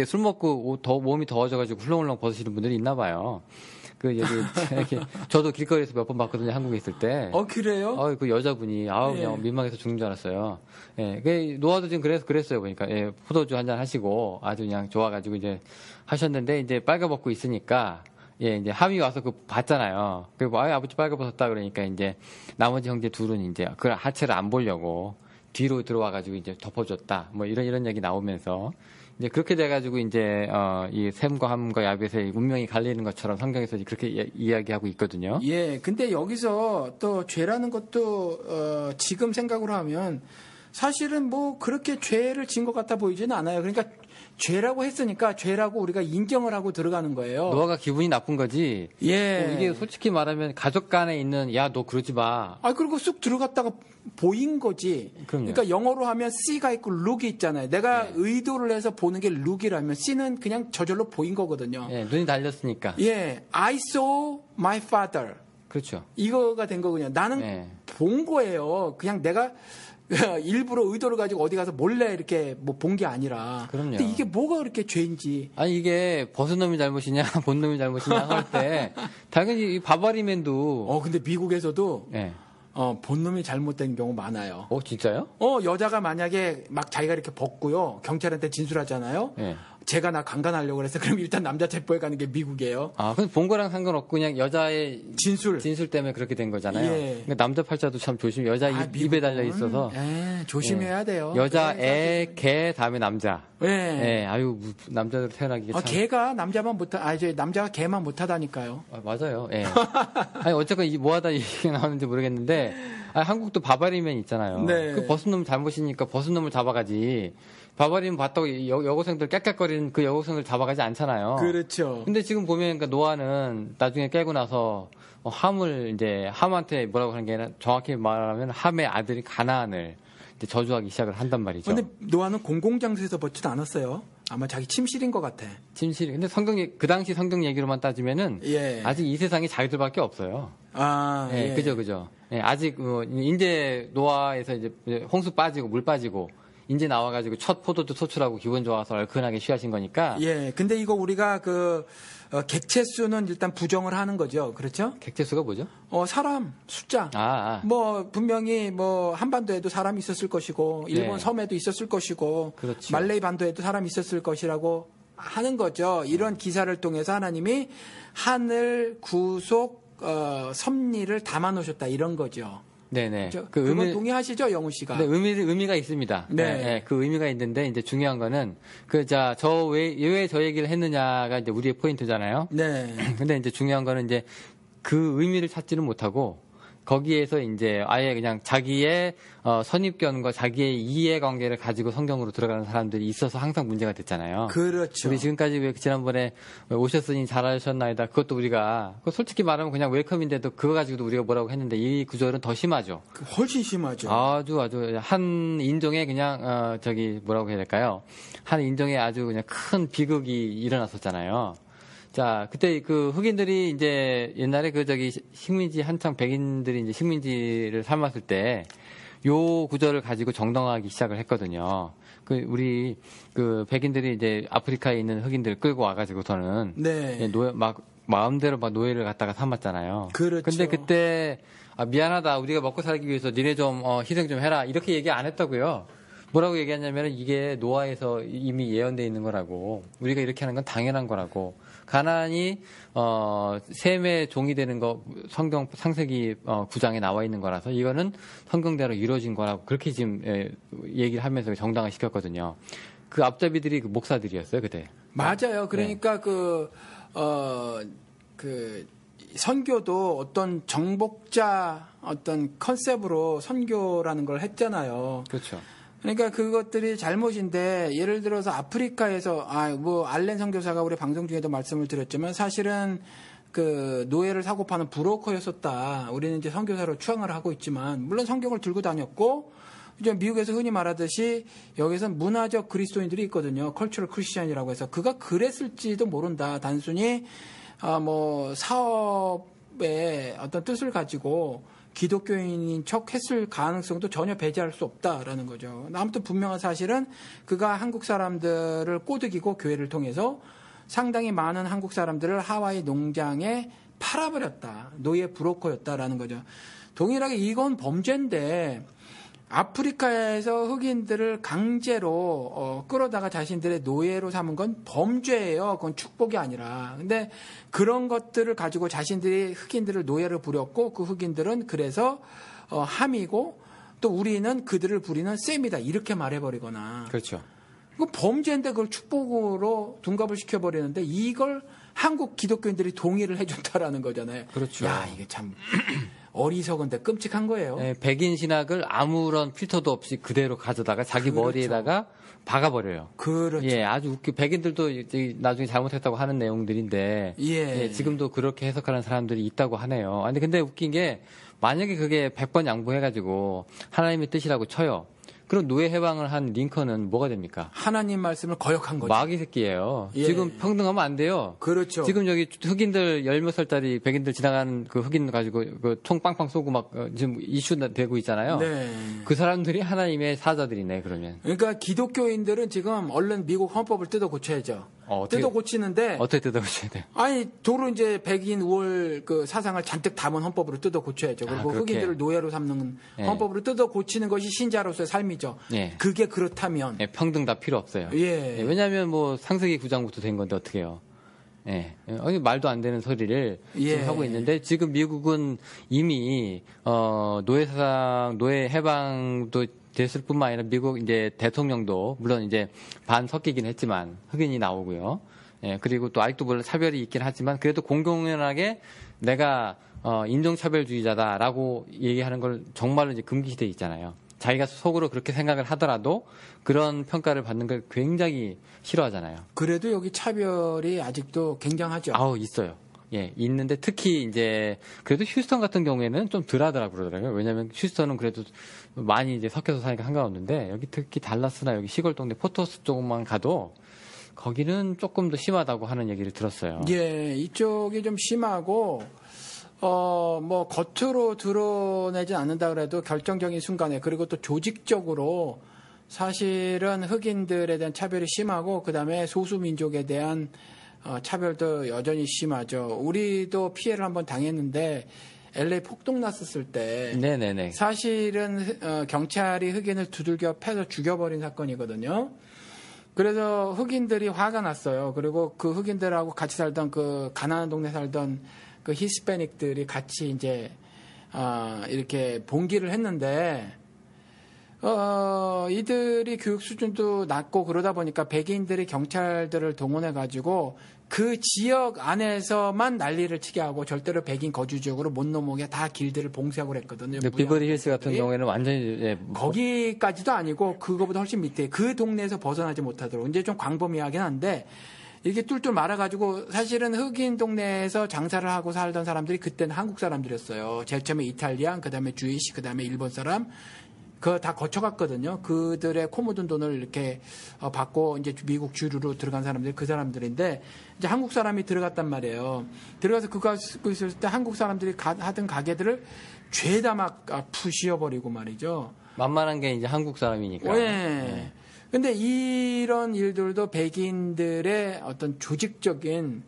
술 먹고 몸이 더워져가지고 훌렁훌렁 벗으시는 분들이 있나 봐요. 그 얘기 이렇게 저도 길거리에서 몇 번 봤거든요. 한국에 있을 때. 그래요? 그 여자분이 그냥 민망해서 죽는 줄 알았어요. 그 노아도 지금 그랬어요. 보니까 포도주 한잔 하시고 아주 그냥 좋아가지고 이제 하셨는데 이제 빨가벗고 있으니까 이제 함이 와서 봤잖아요. 그리고 아버지 빨가벗었다 그러니까 이제 나머지 형제 둘은 이제 그 하체를 안 보려고 뒤로 들어와가지고 이제 덮어줬다. 뭐 이런 얘기 나오면서. 이제 그렇게 돼가지고 이제 이 셈과 함과 야벳의 운명이 갈리는 것처럼 성경에서 그렇게 이야기하고 있거든요. 근데 여기서 또 죄라는 것도 지금 생각으로 하면 사실은 뭐 그렇게 죄를 지은 것 같아 보이지는 않아요. 그러니까 죄라고 했으니까 죄라고 우리가 인정을 하고 들어가는 거예요. 노아가 기분이 나쁜 거지. 이게 솔직히 말하면 가족 간에 있는 너 그러지 마. 그리고 쑥 들어갔다가 보인 거지. 그럼요. 그러니까 영어로 하면 C가 있고 look이 있잖아요. 내가 의도를 해서 보는 게 look이라면 C는 그냥 저절로 보인 거거든요. 눈이 달렸으니까. I saw my father. 그렇죠. 이거가 된 거군요. 나는 본 거예요. 그냥 내가 일부러 의도를 가지고 어디 가서 몰래 이렇게 본 게 아니라. 그럼요. 근데 이게 뭐가 그렇게 죄인지. 이게 벗은 놈이 잘못이냐, 본 놈이 잘못이냐 할 때 당연히 이 바바리맨도. 근데 미국에서도. 본 놈이 잘못된 경우 많아요. 진짜요? 여자가 만약에 막 자기가 이렇게 벗고요. 경찰한테 진술하잖아요. 제가 나 강간하려고 그래서 그럼 일단 남자 체포해 가는 게 미국이에요. 근데 본 거랑 상관없고 그냥 여자의 진술 때문에 그렇게 된 거잖아요. 그러니까 남자 팔자도 참 조심. 여자 입에 달려 있어서 조심해야 돼요. 여자, 개 다음에 남자. 남자들 태어나기 참. 개가 남자만 남자가 개만 못하다니까요. 맞아요. 어쨌건 뭐하다 얘기가 나오는지 모르겠는데 한국도 바바리맨 있잖아요. 그 벗은 놈 잘못이니까 벗은 놈을 잡아가지. 바바리맨 봤다고 여고생들 깨끗거리는 그 여고생을 잡아가지 않잖아요. 그렇죠. 근데 지금 보면 그러니까 노아는 나중에 깨고 나서 함한테 뭐라고 하는 게 아니라 정확히 말하면 함의 아들이 가나안을 이제 저주하기 시작을 한단 말이죠. 근데 노아는 공공장소에서 벗지도 않았어요. 아마 자기 침실인 것 같아. 침실. 근데 그 당시 성경 얘기로만 따지면은 예. 아직 이 세상에 자기들밖에 없어요. 아, 예, 예. 그죠. 예, 아직 이제 노아에서 이제 홍수 빠지고 물 빠지고 이제 나와가지고 첫 포도주 소출하고 기분 좋아서 얼큰하게 쉬하신 거니까. 예. 근데 이거 우리가 객체수는 일단 부정을 하는 거죠. 그렇죠? 객체수가 뭐죠? 사람 숫자. 뭐 분명히 뭐 한반도에도 사람이 있었을 것이고 일본 섬에도 있었을 것이고 그렇죠. 말레이 반도에도 사람이 있었을 것이라고 하는 거죠. 이런 기사를 통해서 하나님이 하늘 구속 섭리를 담아 놓으셨다 이런 거죠. 네네. 그건 동의하시죠, 영우 씨가? 네, 의미가 있습니다. 네. 그 의미가 있는데, 이제 중요한 거는, 왜 저 얘기를 했느냐가 이제 우리의 포인트잖아요. 네. 근데 이제 중요한 거는 이제 그 의미를 찾지는 못하고, 거기에서 이제 아예 그냥 자기의 선입견과 자기의 이해관계를 가지고 성경으로 들어가는 사람들이 있어서 항상 문제가 됐잖아요. 그렇죠. 우리 지금까지 왜 지난번에 오셨으니 잘하셨나이다. 그것도 우리가 솔직히 말하면 그냥 웰컴인데도 그거 가지고도 우리가 뭐라고 했는데 이 구절은 더 심하죠. 훨씬 심하죠. 아주 한 인종의 그냥 뭐라고 해야 될까요? 한 인종의 아주 그냥 큰 비극이 일어났었잖아요. 자, 그때 그 흑인들이 이제 옛날에 식민지 한창 백인들이 이제 식민지를 삼았을 때 요 구절을 가지고 정당화하기 시작을 했거든요. 우리 백인들이 이제 아프리카에 있는 흑인들을 끌고 와가지고서는 마음대로 노예를 갖다가 삼았잖아요. 그렇죠. 근데 그때 미안하다. 우리가 먹고 살기 위해서 니네 좀 희생 좀 해라. 이렇게 얘기 안 했다고요. 뭐라고 얘기했냐면 이게 노아에서 이미 예언되어 있는 거라고. 우리가 이렇게 하는 건 당연한 거라고. 가나안이 셈의 종이 되는 거 성경 창세기 9장에 나와 있는 거라서 이거는 성경대로 이루어진 거라고 그렇게 지금 얘기를 하면서 정당화 시켰거든요. 그 앞잡이들이 그 목사들이었어요 그때. 맞아요. 그러니까 선교도 어떤 정복자 어떤 컨셉으로 선교라는 걸 했잖아요. 그렇죠. 그러니까 그것들이 잘못인데 예를 들어서 아프리카에서 알렌 선교사가 우리 방송 중에도 말씀을 드렸지만 사실은 그 노예를 사고 파는 브로커였었다. 우리는 이제 선교사로 추앙을 하고 있지만 물론 성경을 들고 다녔고 이제 미국에서 흔히 말하듯이 여기서 문화적 그리스도인들이 있거든요. 컬처럴 크리스천이라고 해서 그가 그랬을지도 모른다. 단순히 사업의 어떤 뜻을 가지고 기독교인인 척 했을 가능성도 전혀 배제할 수 없다라는 거죠. 아무튼 분명한 사실은 그가 한국 사람들을 꼬드기고 교회를 통해서 상당히 많은 한국 사람들을 하와이 농장에 팔아버렸다. 노예 브로커였다라는 거죠. 동일하게 이건 범죄인데 아프리카에서 흑인들을 강제로 끌어다가 자신들의 노예로 삼은 건 범죄예요. 그건 축복이 아니라. 근데 그런 것들을 가지고 자신들이 흑인들을 노예로 부렸고 그 흑인들은 그래서 함이고 또 우리는 그들을 부리는 셈이다. 이렇게 말해버리거나. 그렇죠. 그 범죄인데 그걸 축복으로 둔갑을 시켜버리는데 이걸 한국 기독교인들이 동의를 해준다라는 거잖아요. 그렇죠. 야, 이게 참 어리석은데 끔찍한 거예요. 네, 백인 신학을 아무런 필터도 없이 그대로 가져다가 자기 그렇죠. 머리에다가 박아버려요. 그렇죠. 예, 아주 백인들도 나중에 잘못했다고 하는 내용들인데 예, 지금도 그렇게 해석하는 사람들이 있다고 하네요. 근데 웃긴 게 만약에 그게 100번 양보해가지고 하나님의 뜻이라고 쳐요. 그럼 노예 해방을 한 링컨은 뭐가 됩니까? 하나님 말씀을 거역한 거죠. 마귀 새끼예요. 예. 지금 평등하면 안 돼요. 그렇죠. 지금 여기 흑인들 10몇 살짜리 백인들 지나가는 그 흑인 가지고 그 총 빵빵 쏘고 막 지금 이슈 되고 있잖아요. 네. 그 사람들이 하나님의 사자들이네 그러면. 그러니까 기독교인들은 지금 얼른 미국 헌법을 뜯어 고쳐야죠. 뜯어 고치는데 어떻게 뜯어 고쳐야 돼요? 아니 도로 이제 백인 우월 그 사상을 잔뜩 담은 헌법으로 뜯어 고쳐야죠. 그리고 흑인들을 노예로 삼는 헌법으로 뜯어 고치는 것이 신자로서의 삶이죠. 그게 그렇다면 평등 다 필요 없어요. 왜냐하면 뭐 상세기 9장부터 된 건데 어떻게 해요? 말도 안 되는 소리를 지금 하고 있는데 지금 미국은 이미 노예 사상, 노예 해방도 됐을 뿐만 아니라 미국 이제 대통령도 물론 이제 반 섞이긴 했지만 흑인이 나오고요. 그리고 또 아직도 물론 차별이 있긴 하지만 그래도 공공연하게 내가 인종차별주의자다라고 얘기하는 걸 정말로 이제 금기시돼 있잖아요. 자기가 속으로 그렇게 생각을 하더라도 그런 평가를 받는 걸 굉장히 싫어하잖아요. 그래도 여기 차별이 아직도 굉장하죠. 있어요. 예, 있는데 특히 이제 그래도 휴스턴 같은 경우에는 좀 덜하더라고 그러더라고요. 왜냐면 휴스턴은 그래도 많이 이제 섞여서 사니까 상관없는데 여기 특히 달라스나 여기 시골 동네 포토스 쪽만 가도 거기는 조금 더 심하다고 하는 얘기를 들었어요. 예, 이쪽이 좀 심하고 뭐 겉으로 드러내지 않는다 그래도 결정적인 순간에 그리고 또 조직적으로 사실은 흑인들에 대한 차별이 심하고 그다음에 소수민족에 대한 차별도 여전히 심하죠. 우리도 피해를 한번 당했는데 LA 폭동 났었을 때 네네네. 사실은 경찰이 흑인을 두들겨 패서 죽여버린 사건이거든요. 그래서 흑인들이 화가 났어요. 그리고 그 흑인들하고 같이 살던 그 가난한 동네 살던 그 히스패닉들이 같이 이제 이렇게 봉기를 했는데 이들이 교육 수준도 낮고 그러다 보니까 백인들이 경찰들을 동원해 가지고 그 지역 안에서만 난리를 치게 하고 절대로 백인 거주 지역으로 못 넘어오게 다 길들을 봉쇄하고 했거든요. 비버리 힐스 같은 경우에는 완전히 거기까지도 아니고 그거보다 훨씬 밑에 그 동네에서 벗어나지 못하도록 이제 좀 광범위하긴 한데 이렇게 뚫뚫 말아가지고 사실은 흑인 동네에서 장사를 하고 살던 사람들이 그때는 한국 사람들이었어요. 제일 처음에 이탈리안, 그 다음에 주이시, 그 다음에 일본 사람. 그거 다 거쳐갔거든요. 그들의 코 묻은 돈을 이렇게 받고 이제 미국 주류로 들어간 사람들이 그 사람들인데 이제 한국 사람이 들어갔단 말이에요. 들어가서 그거 쓰고 있을 때 한국 사람들이 하던 가게들을 죄다 막 부시어버리고 말이죠. 만만한 게 이제 한국 사람이니까. 네. 네. 근데 이런 일들도 백인들의 어떤 조직적인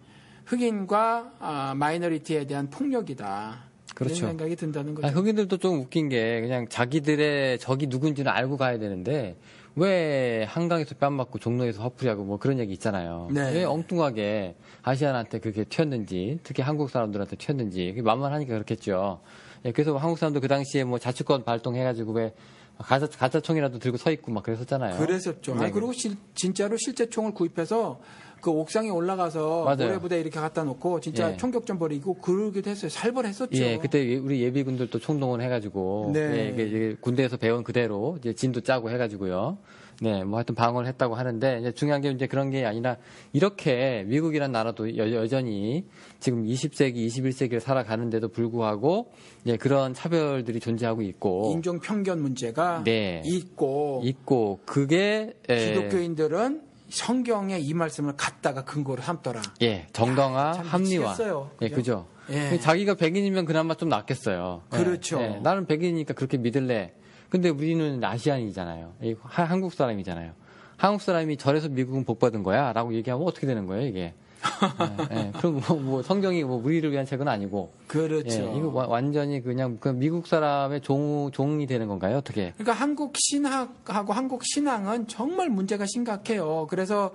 흑인과 마이너리티에 대한 폭력이다. 그렇죠. 그런 생각이 든다는 거죠. 흑인들도 좀 웃긴 게 그냥 자기들의 적이 누군지는 알고 가야 되는데 왜 한강에서 뺨 맞고 종로에서 화풀이하고 뭐 그런 얘기 있잖아요. 네. 왜 엉뚱하게 아시안한테 그게 튀었는지 특히 한국 사람들한테 튀었는지 그게 만만하니까 그렇겠죠. 예, 그래서 한국 사람도 그 당시에 뭐 자치권 발동해가지고 왜 가짜 총이라도 들고 서 있고 막 그랬었잖아요. 그랬었죠. 네. 그리고 실제로 실제 총을 구입해서 그 옥상에 올라가서 모래부대 이렇게 갖다 놓고 진짜 총격전 벌이고 그러기도 했어요. 살벌했었죠. 예, 그때 우리 예비군들도 총동원 해가지고 네. 이게 군대에서 배운 그대로 이제 진도 짜고 해가지고요. 네, 뭐 하여튼 방어를 했다고 하는데 이제 중요한 게 이제 그런 게 아니라 이렇게 미국이란 나라도 여전히 지금 20세기, 21세기를 살아가는데도 불구하고 이제 그런 차별들이 존재하고 있고 인종 편견 문제가 있고 그게 기독교인들은 성경에 이 말씀을 갖다가 근거로 삼더라. 예, 정당화, 합리화. 예, 그죠. 예. 자기가 백인이면 그나마 좀 낫겠어요. 그렇죠. 예, 나는 백인이니까 그렇게 믿을래. 근데 우리는 아시안이잖아요. 한국 사람이잖아요. 한국 사람이 저래서 미국은 복 받은 거야? 라고 얘기하면 어떻게 되는 거예요, 이게? 예, 그럼 뭐 성경이 뭐 우리를 위한 책은 아니고. 그렇죠. 예, 이거 완전히 그냥 그 미국 사람의 종이 되는 건가요? 어떻게? 그러니까 한국 신학하고 한국 신앙은 정말 문제가 심각해요. 그래서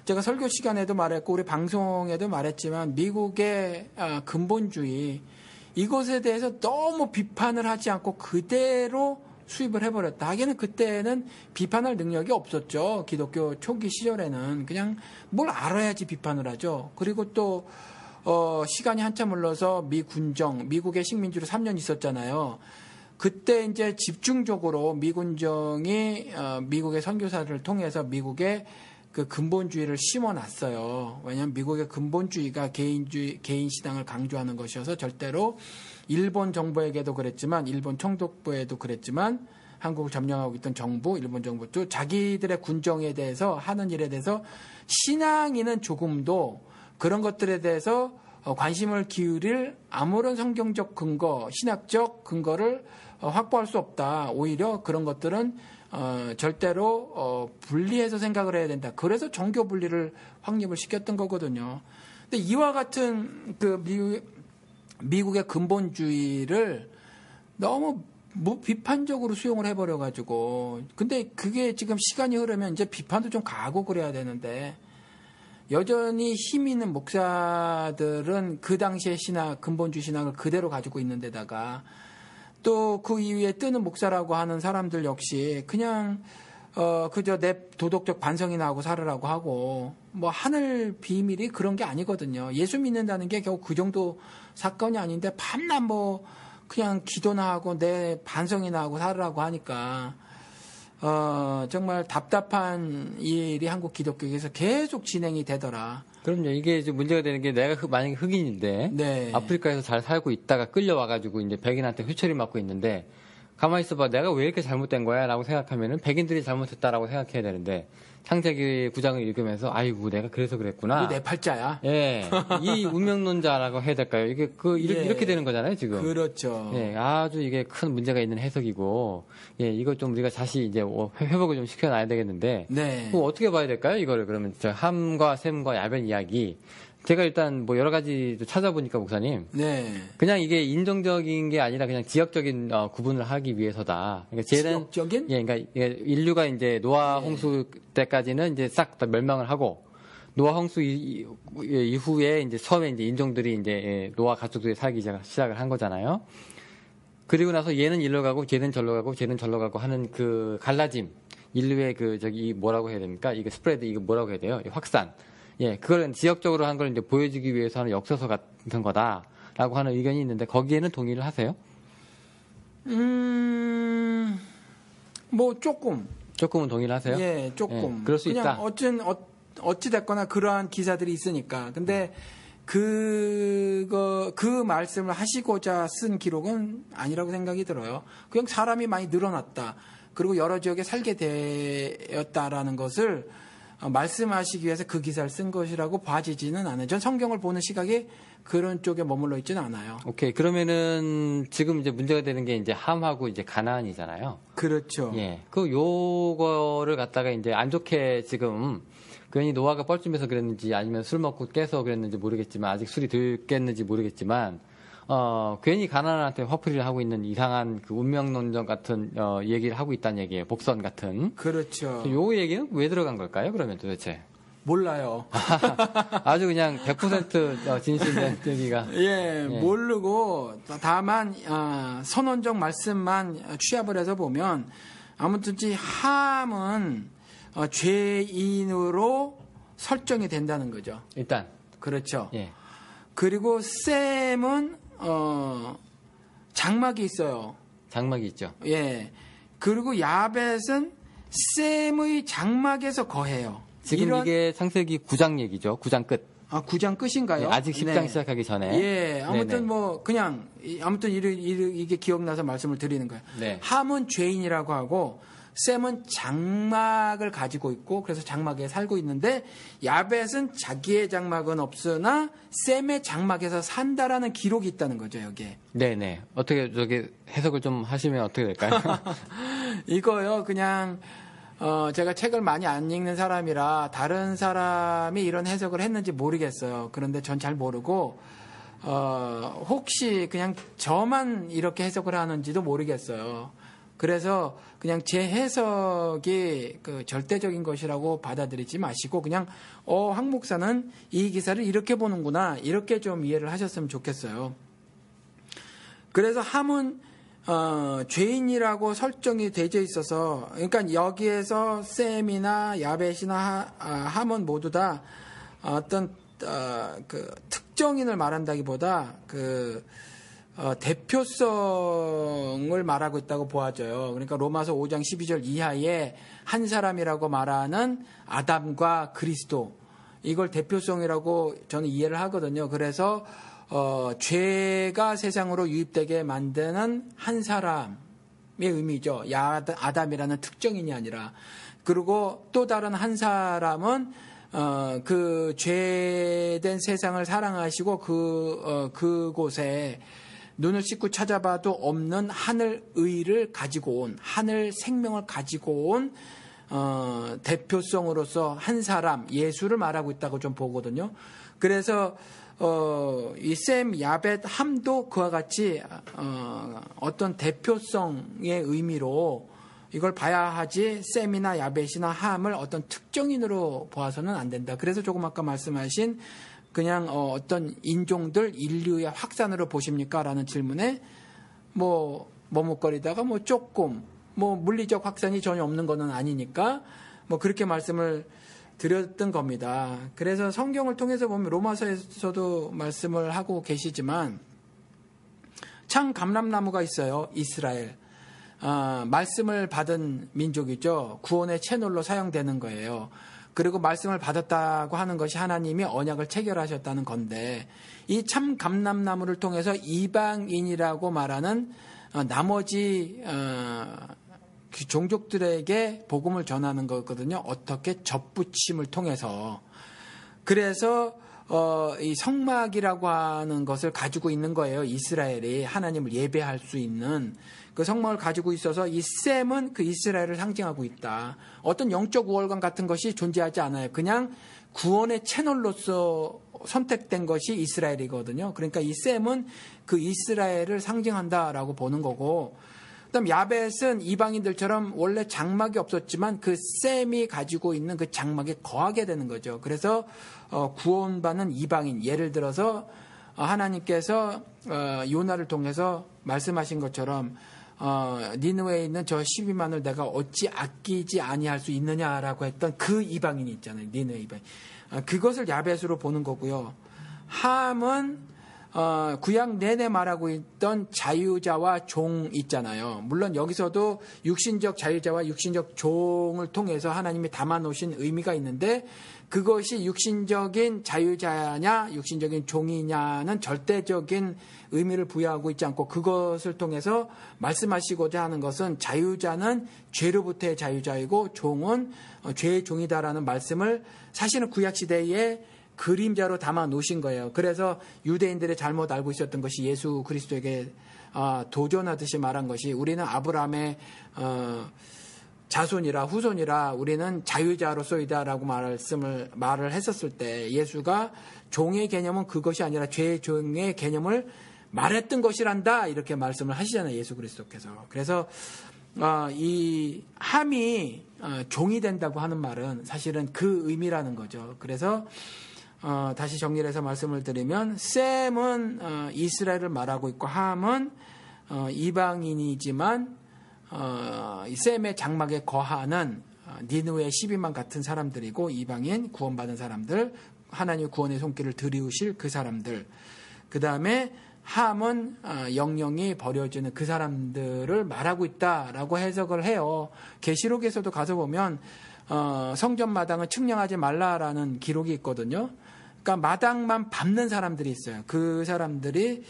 제가 설교 시간에도 말했고 우리 방송에도 말했지만 미국의 근본주의 이것에 대해서 너무 비판을 하지 않고 그대로 수입을 해버렸다. 하기에는 그때는 비판할 능력이 없었죠. 기독교 초기 시절에는 그냥 뭘 알아야지 비판을 하죠. 그리고 또 시간이 한참 흘러서 미국의 식민지로 3년 있었잖아요. 그때 이제 집중적으로 미군정이 미국의 선교사를 통해서 미국의 그 근본주의를 심어놨어요. 왜냐하면 미국의 근본주의가 개인 신앙을 강조하는 것이어서 절대로 일본 정부에게도 그랬지만 일본 총독부에도 그랬지만 한국을 점령하고 있던 정부, 일본 정부도 자기들의 군정에 대해서 하는 일에 대해서 신앙인은 조금도 그런 것들에 대해서 관심을 기울일 아무런 성경적 근거, 신학적 근거를 확보할 수 없다. 오히려 그런 것들은 절대로 분리해서 생각을 해야 된다. 그래서 종교 분리를 확립을 시켰던 거거든요. 근데 이와 같은 그 미국의 근본주의를 너무 비판적으로 수용을 해버려가지고 근데 그게 지금 시간이 흐르면 이제 비판도 좀 가고 그래야 되는데 여전히 힘 있는 목사들은 그 당시의 근본주의 신앙을 그대로 가지고 있는 데다가 또 그 이후에 뜨는 목사라고 하는 사람들 역시 그냥 그저 내 도덕적 반성이나 하고 살으라고 하고 뭐 하늘 비밀이 그런 게 아니거든요. 예수 믿는다는 게 겨우 그 정도 사건이 아닌데 밤낮 뭐 그냥 기도나 하고 내 반성이나 하고 살으라고 하니까 정말 답답한 일이 한국 기독교에서 계속 진행이 되더라. 그럼요. 이게 이제 문제가 되는 게 내가 만약에 흑인인데 네. 아프리카에서 잘 살고 있다가 끌려와가지고 이제 백인한테 회초리 맞고 있는데 가만히 있어봐. 내가 왜 이렇게 잘못된 거야? 라고 생각하면은 백인들이 잘못했다라고 생각해야 되는데 창세기 9장을 읽으면서 아이고 내가 그래서 그랬구나. 내 팔자야. 예, 이 운명론자라고 해야 될까요? 이게 이렇게 되는 거잖아요 지금. 그렇죠. 예, 아주 이게 큰 문제가 있는 해석이고, 예, 이거 좀 우리가 다시 이제 회복을 좀 시켜놔야 되겠는데, 네. 어떻게 봐야 될까요? 이거를 그러면 함과 셈과 야벳 이야기. 제가 일단 뭐 여러 가지 찾아보니까 목사님, 네. 그냥 이게 인종적인 게 아니라 그냥 지역적인 구분을 하기 위해서다. 그러니까 지역적인? 예, 그러니까 인류가 이제 노아 홍수 때까지는 이제 싹 다 멸망을 하고 노아 홍수 이후에 이제 처음에 이제 인종들이 이제 노아 가족들이 살기 시작을 한 거잖아요. 그리고 나서 얘는 일로 가고 쟤는 절로 가고 쟤는 절로 가고 하는 그 갈라짐, 인류의 뭐라고 해야 됩니까? 이거 스프레드 이거 뭐라고 해야 돼요? 확산. 예, 그걸 지역적으로 한 걸 이제 보여주기 위해서 하는 역서서 같은 거다라고 하는 의견이 있는데 거기에는 동의를 하세요? 뭐 조금은 동의를 하세요? 예, 조금. 예, 그럴 수 있다. 어찌 됐거나 그러한 기사들이 있으니까. 근데 그 말씀을 하시고자 쓴 기록은 아니라고 생각이 들어요. 그냥 사람이 많이 늘어났다. 그리고 여러 지역에 살게 되었다라는 것을 말씀하시기 위해서 그 기사를 쓴 것이라고 봐지지는 않아요. 전 성경을 보는 시각이 그런 쪽에 머물러 있지는 않아요. 오케이. 그러면은 지금 이제 문제가 되는 게 이제 함하고 이제 가나안이잖아요. 그렇죠. 예. 요거를 갖다가 이제 안 좋게 지금 괜히 노아가 뻘쭘해서 그랬는지 아니면 술 먹고 깨서 그랬는지 모르겠지만 아직 술이 덜 깼는지 모르겠지만 괜히 가나안한테 화풀이를 하고 있는 이상한 그 운명론적 같은 얘기를 하고 있다는 얘기예요. 복선 같은. 그렇죠. 요 얘기는 왜 들어간 걸까요? 그러면 도대체. 몰라요. 아주 그냥 100% 진실된 얘기가. 예, 모르고 다만 선언적 말씀만 취합을 해서 보면 아무튼 함은 죄인으로 설정이 된다는 거죠. 일단. 그렇죠. 예. 그리고 셈은 장막이 있어요. 장막이 있죠. 예. 그리고 야벳은 셈의 장막에서 거해요. 지금 이게 창세기 9장 얘기죠. 9장 끝. 9장 끝인가요? 네, 아직 10장 시작하기 전에. 예. 아무튼 네네. 이게 기억나서 말씀을 드리는 거예요. 네. 함은 죄인이라고 하고 셈은 장막을 가지고 있고 그래서 장막에 살고 있는데 야벳은 자기의 장막은 없으나 셈의 장막에서 산다라는 기록이 있다는 거죠, 여기에. 네네. 어떻게 해석을 좀 하시면 어떻게 될까요? 이거요, 그냥 제가 책을 많이 안 읽는 사람이라 다른 사람이 이런 해석을 했는지 모르겠어요. 그런데 전 잘 모르고 혹시 그냥 저만 이렇게 해석을 하는지도 모르겠어요. 그래서 그냥 제 해석이 절대적인 것이라고 받아들이지 마시고 그냥 황 목사는 이 기사를 이렇게 보는구나 이렇게 좀 이해를 하셨으면 좋겠어요. 그래서 함은 죄인이라고 설정이 되어 있어서 그러니까 여기에서 셈이나 야벳이나 함은 모두 다 어떤 그 특정인을 말한다기보다 대표성을 말하고 있다고 보아져요. 그러니까 로마서 5장 12절 이하에 한 사람이라고 말하는 아담과 그리스도 이걸 대표성이라고 저는 이해를 하거든요. 그래서 죄가 세상으로 유입되게 만드는 한 사람의 의미죠. 아담이라는 특정인이 아니라. 그리고 또 다른 한 사람은 그 죄된 세상을 사랑하시고 그곳에 눈을 씻고 찾아봐도 없는 하늘 의를 가지고 온, 하늘 생명을 가지고 온 대표성으로서 한 사람, 예수를 말하고 있다고 좀 보거든요. 그래서 이 셈, 야벳, 함도 그와 같이 어떤 대표성의 의미로 이걸 봐야 하지 셈이나 야벳이나 함을 어떤 특정인으로 보아서는 안 된다. 그래서 조금 아까 말씀하신 그냥 어떤 인종들 인류의 확산으로 보십니까? 라는 질문에 머뭇거리다가 조금 물리적 확산이 전혀 없는 거는 아니니까 그렇게 말씀을 드렸던 겁니다. 그래서 성경을 통해서 보면 로마서에서도 말씀을 하고 계시지만 참 감람나무가 있어요. 이스라엘. 말씀을 받은 민족이죠. 구원의 채널로 사용되는 거예요. 그리고 말씀을 받았다고 하는 것이 하나님이 언약을 체결하셨다는 건데 이 참 감람나무를 통해서 이방인이라고 말하는 나머지 그 종족들에게 복음을 전하는 거거든요. 어떻게 접붙임을 통해서. 그래서 이 성막이라고 하는 것을 가지고 있는 거예요. 이스라엘이 하나님을 예배할 수 있는 그 성막을 가지고 있어서 이 셈은 그 이스라엘을 상징하고 있다. 어떤 영적 우월감 같은 것이 존재하지 않아요. 그냥 구원의 채널로서 선택된 것이 이스라엘이거든요. 그러니까 이 셈은 그 이스라엘을 상징한다라고 보는 거고, 그다음 야벳은 이방인들처럼 원래 장막이 없었지만 그 셈이 가지고 있는 그 장막에 거하게 되는 거죠. 그래서 구원받는 이방인, 예를 들어서 하나님께서 요나를 통해서 말씀하신 것처럼 니느웨에 있는 저 12만을 내가 어찌 아끼지 아니할 수 있느냐라고 했던 그 이방인이 있잖아요. 니느웨 이방인. 그것을 야벳으로 보는 거고요. 함은 구약 내내 말하고 있던 자유자와 종 있잖아요. 물론 여기서도 육신적 자유자와 육신적 종을 통해서 하나님이 담아놓으신 의미가 있는데 그것이 육신적인 자유자냐 육신적인 종이냐는 절대적인 의미를 부여하고 있지 않고 그것을 통해서 말씀하시고자 하는 것은 자유자는 죄로부터의 자유자이고 종은 죄의 종이다라는 말씀을 사실은 구약시대에 그림자로 담아 놓으신 거예요. 그래서 유대인들의 잘못 알고 있었던 것이 예수 그리스도에게 도전하듯이 말한 것이 우리는 아브라함의 자손이라 후손이라 우리는 자유자로서이다라고 말을 했었을 때 예수가 종의 개념은 그것이 아니라 죄의 종의 개념을 말했던 것이란다 이렇게 말씀을 하시잖아요. 예수 그리스도께서. 그래서 이 함이 종이 된다고 하는 말은 사실은 그 의미라는 거죠. 그래서 다시 정리를 해서 말씀을 드리면 셈은 이스라엘을 말하고 있고 함은 이방인이지만 셈의 장막에 거하는 니느웨 12만 같은 사람들이고 이방인 구원받은 사람들 하나님의 구원의 손길을 들이우실 그 사람들 그 다음에 함은 영영이 버려지는 그 사람들을 말하고 있다라고 해석을 해요. 계시록에서도 가서 보면 성전 마당을 측량하지 말라라는 기록이 있거든요. 그러니까 마당만 밟는 사람들이 있어요. 그 사람들이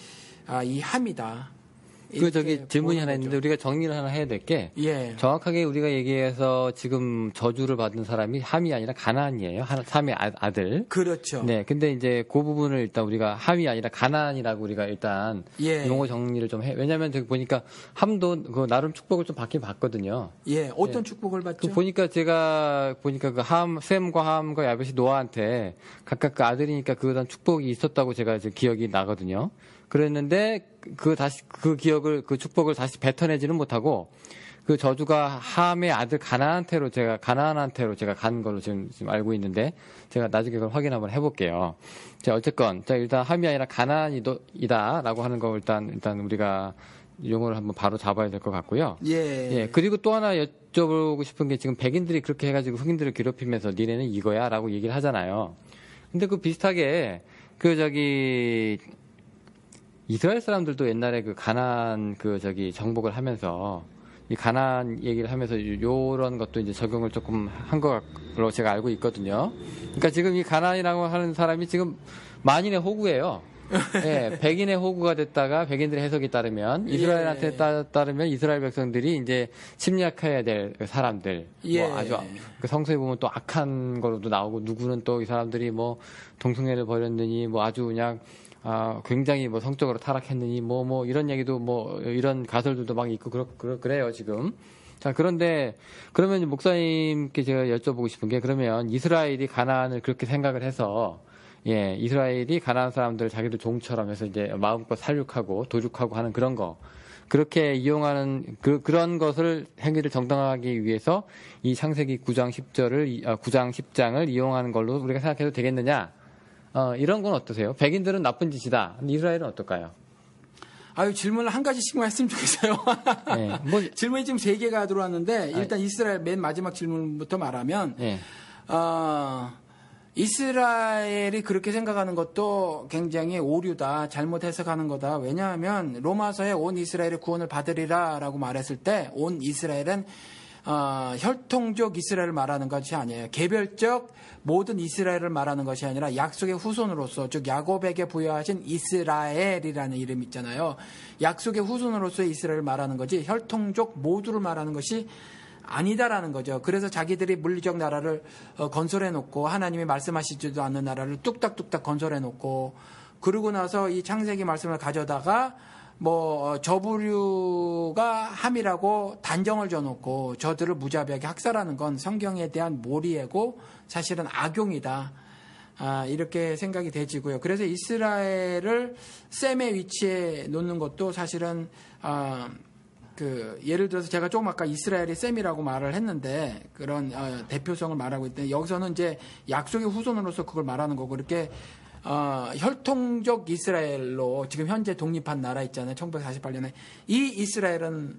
이 함이다. 저기 질문이 하나 있는데 우리가 정리를 하나 해야 될 게 정확하게 우리가 얘기해서 지금 저주를 받은 사람이 함이 아니라 가나안이에요. 함의 아들. 그렇죠. 네. 근데 이제 그 부분을 일단 우리가 함이 아니라 가나안이라고 우리가 일단 용어 정리를 좀 해. 왜냐하면 저기 보니까 함도 그 나름 축복을 좀 받긴 받거든요. 어떤 축복을 받죠? 보니까 제가 보니까 그 셈과 함과 야벳이 노아한테 각각 그 아들이니까 그다음 축복이 있었다고 제가 이제 기억이 나거든요. 그랬는데 그 축복을 다시 뱉어내지는 못하고 그 저주가 함의 아들 가나안한테로 제가 간 걸로 지금 알고 있는데 제가 나중에 그걸 확인 한번 해볼게요. 자, 어쨌건 일단 함이 아니라 가나안이다라고 하는 거 일단 우리가 용어를 한번 바로 잡아야 될 것 같고요. 그리고 또 하나 여쭤보고 싶은 게 지금 백인들이 그렇게 해가지고 흑인들을 괴롭히면서 니네는 이거야라고 얘기를 하잖아요. 근데 그 비슷하게 이스라엘 사람들도 옛날에 그 가나안 정복을 하면서 이 가나안 얘기를 하면서 요런 것도 이제 적용을 조금 한 걸로 제가 알고 있거든요. 그러니까 지금 이 가나안이라고 하는 사람이 지금 만인의 호구예요. 백인의 호구가 됐다가 백인들의 해석에 따르면 이스라엘한테 따르면 이스라엘 백성들이 이제 침략해야 될 사람들. 뭐 아주 그 성서에 보면 또 악한 거로도 나오고 누구는 또 이 사람들이 뭐 동성애를 벌였느니 뭐 아주 그냥 굉장히 뭐 성적으로 타락했느니 뭐 이런 얘기도 뭐 이런 가설들도 막 있고 그래요 지금. 자, 그런데 그러면 목사님께 제가 여쭤보고 싶은 게 그러면 이스라엘이 가나안을 그렇게 생각을 해서 이스라엘이 가나안 사람들을 자기들 종처럼 해서 이제 마음껏 살육하고 도륙하고 하는 그런 거 그렇게 이용하는 그런 것을 행위를 정당화하기 위해서 이 창세기 9장 10장을 이용하는 걸로 우리가 생각해도 되겠느냐? 이런 건 어떠세요? 백인들은 나쁜 짓이다. 이스라엘은 어떨까요? 질문을 한 가지씩만 했으면 좋겠어요. 질문이 지금 3개가 들어왔는데, 일단 이스라엘 맨 마지막 질문부터 말하면, 이스라엘이 그렇게 생각하는 것도 굉장히 오류다. 잘못 해석하는 거다. 왜냐하면, 로마서에 온 이스라엘의 구원을 받으리라 라고 말했을 때, 온 이스라엘은 혈통적 이스라엘을 말하는 것이 아니에요. 개별적 모든 이스라엘을 말하는 것이 아니라 약속의 후손으로서, 즉 야곱에게 부여하신 이스라엘이라는 이름이 있잖아요. 약속의 후손으로서의 이스라엘을 말하는 거지 혈통적 모두를 말하는 것이 아니다라는 거죠. 그래서 자기들이 물리적 나라를 건설해 놓고 하나님이 말씀하시지도 않는 나라를 뚝딱뚝딱 건설해 놓고, 그러고 나서 이 창세기 말씀을 가져다가 저부류가 함이라고 단정을 줘놓고 저들을 무자비하게 학살하는 건 성경에 대한 몰이고 사실은 악용이다. 이렇게 생각이 되지고요. 그래서 이스라엘을 셈의 위치에 놓는 것도 사실은 예를 들어서 제가 조금 아까 이스라엘이 셈이라고 말을 했는데 그런 대표성을 말하고 있는데, 여기서는 이제 약속의 후손으로서 그걸 말하는 거고, 이렇게 혈통적 이스라엘로 지금 현재 독립한 나라 있잖아요. 1948년에. 이 이스라엘은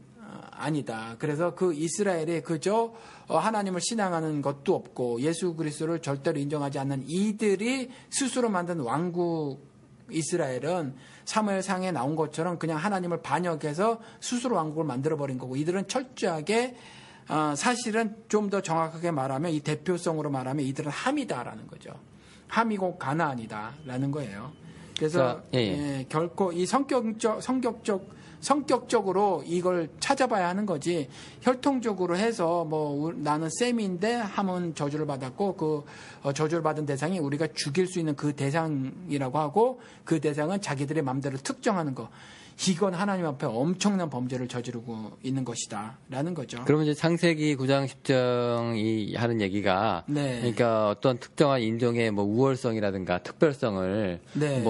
아니다. 그래서 그 이스라엘이 그저 하나님을 신앙하는 것도 없고 예수 그리스도를 절대로 인정하지 않는 이들이 스스로 만든 왕국 이스라엘은 사무엘상에 나온 것처럼 그냥 하나님을 반역해서 스스로 왕국을 만들어버린 거고, 이들은 철저하게 사실은 좀 더 정확하게 말하면, 이 대표성으로 말하면 이들은 함이다라는 거죠. 함이고 가나안이다라는 거예요. 그래서 결코 이 성격적으로 이걸 찾아봐야 하는 거지, 혈통적으로 해서 나는 셈인데 함은 저주를 받았고 그 저주를 받은 대상이 우리가 죽일 수 있는 그 대상이라고 하고, 그 대상은 자기들의 마음대로 특정하는 거, 이건 하나님 앞에 엄청난 범죄를 저지르고 있는 것이다 라는 거죠. 그러면 이제 창세기 9장 10장이 하는 얘기가 그러니까 어떤 특정한 인종의 우월성이라든가 특별성을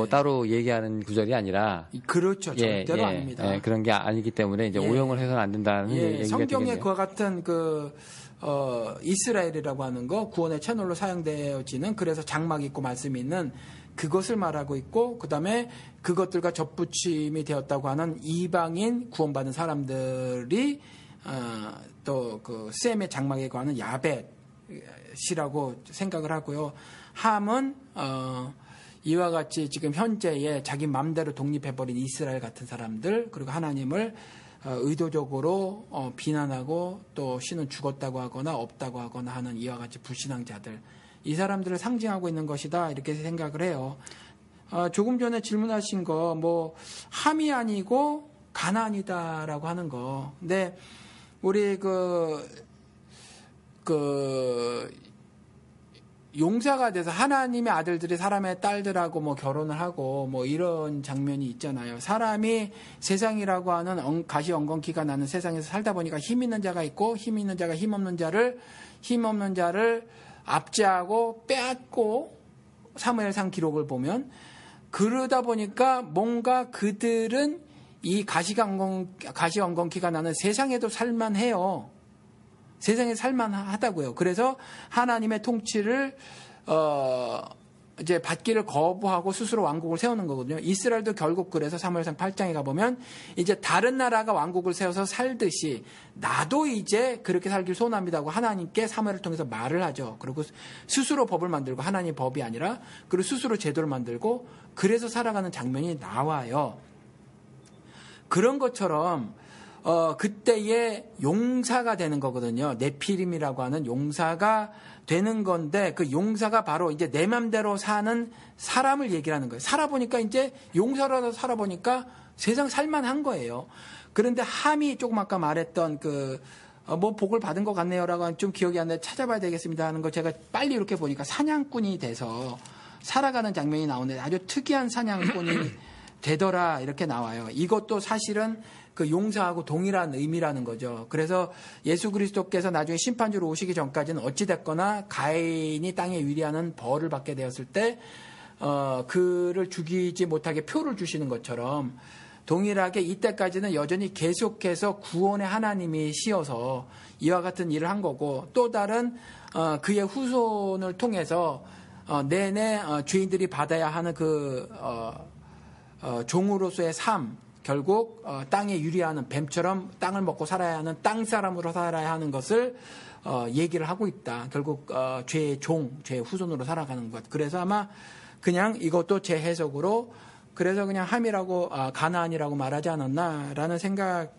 따로 얘기하는 구절이 아니라, 그렇죠. 절대로 아닙니다. 그런 게 아니기 때문에 이제 오용을 해서는 안 된다는 얘기가 성경에 되겠네요. 그와 같은 이스라엘이라고 하는 거, 구원의 채널로 사용되어지는, 그래서 장막 있고 말씀이 있는 그것을 말하고 있고, 그 다음에 그것들과 접붙임이 되었다고 하는 이방인 구원받은 사람들이 또 그 셈의 장막에 관한 야벳이라고 생각을 하고요. 함은 이와 같이 지금 현재의 자기 맘대로 독립해버린 이스라엘 같은 사람들, 그리고 하나님을 의도적으로 비난하고 또 신은 죽었다고 하거나 없다고 하거나 하는 이와 같이 불신앙자들, 이 사람들을 상징하고 있는 것이다, 이렇게 생각을 해요. 조금 전에 질문하신 거 함이 아니고 가나안이다라고 하는 거. 근데 우리 용사가 돼서 하나님의 아들들이 사람의 딸들하고 결혼을 하고 이런 장면이 있잖아요. 사람이 세상이라고 하는 가시 엉겅퀴가 나는 세상에서 살다 보니까 힘 있는 자가 있고, 힘 있는 자가 힘 없는 자를 압제하고 빼앗고, 사무엘상 기록을 보면 그러다 보니까 뭔가 그들은 이 가시 엉겅퀴가 나는 세상에도 살만해요. 세상에 살만하다고요. 그래서 하나님의 통치를 이제 받기를 거부하고 스스로 왕국을 세우는 거거든요. 이스라엘도 결국 그래서 사무엘상 8장에 가보면 이제 다른 나라가 왕국을 세워서 살듯이 나도 이제 그렇게 살길 소원합니다 하고 하나님께 사무엘을 통해서 말을 하죠. 그리고 스스로 법을 만들고, 하나님 법이 아니라, 그리고 스스로 제도를 만들고, 그래서 살아가는 장면이 나와요. 그런 것처럼 그때의 용사가 되는 거거든요. 네피림이라고 하는 용사가 되는 건데, 그 용사가 바로 이제 내 맘대로 사는 사람을 얘기를 하는 거예요. 살아보니까 이제 용사라도 살아보니까 세상 살만한 거예요. 그런데 함이 조금 아까 말했던 복을 받은 것 같네요라고 좀 기억이 안 나요. 찾아봐야 되겠습니다 하는 거, 제가 빨리 이렇게 보니까 사냥꾼이 돼서 살아가는 장면이 나오는데 아주 특이한 사냥꾼이 되더라, 이렇게 나와요. 이것도 사실은 그 용사하고 동일한 의미라는 거죠. 그래서 예수 그리스도께서 나중에 심판주로 오시기 전까지는 어찌됐거나 가인이 땅에 위리하는 벌을 받게 되었을 때 그를 죽이지 못하게 표를 주시는 것처럼, 동일하게 이때까지는 여전히 계속해서 구원의 하나님이 시어서 이와 같은 일을 한 거고, 또 다른 그의 후손을 통해서 내내 죄인들이 받아야 하는 종으로서의 삶, 결국 땅에 유리하는 뱀처럼 땅을 먹고 살아야 하는 땅 사람으로 살아야 하는 것을 얘기를 하고 있다. 결국 죄의 종, 죄의 후손으로 살아가는 것. 그래서 아마 그냥 이것도 제 해석으로 그래서 그냥 함이라고 가나안이라고 말하지 않았나라는 생각이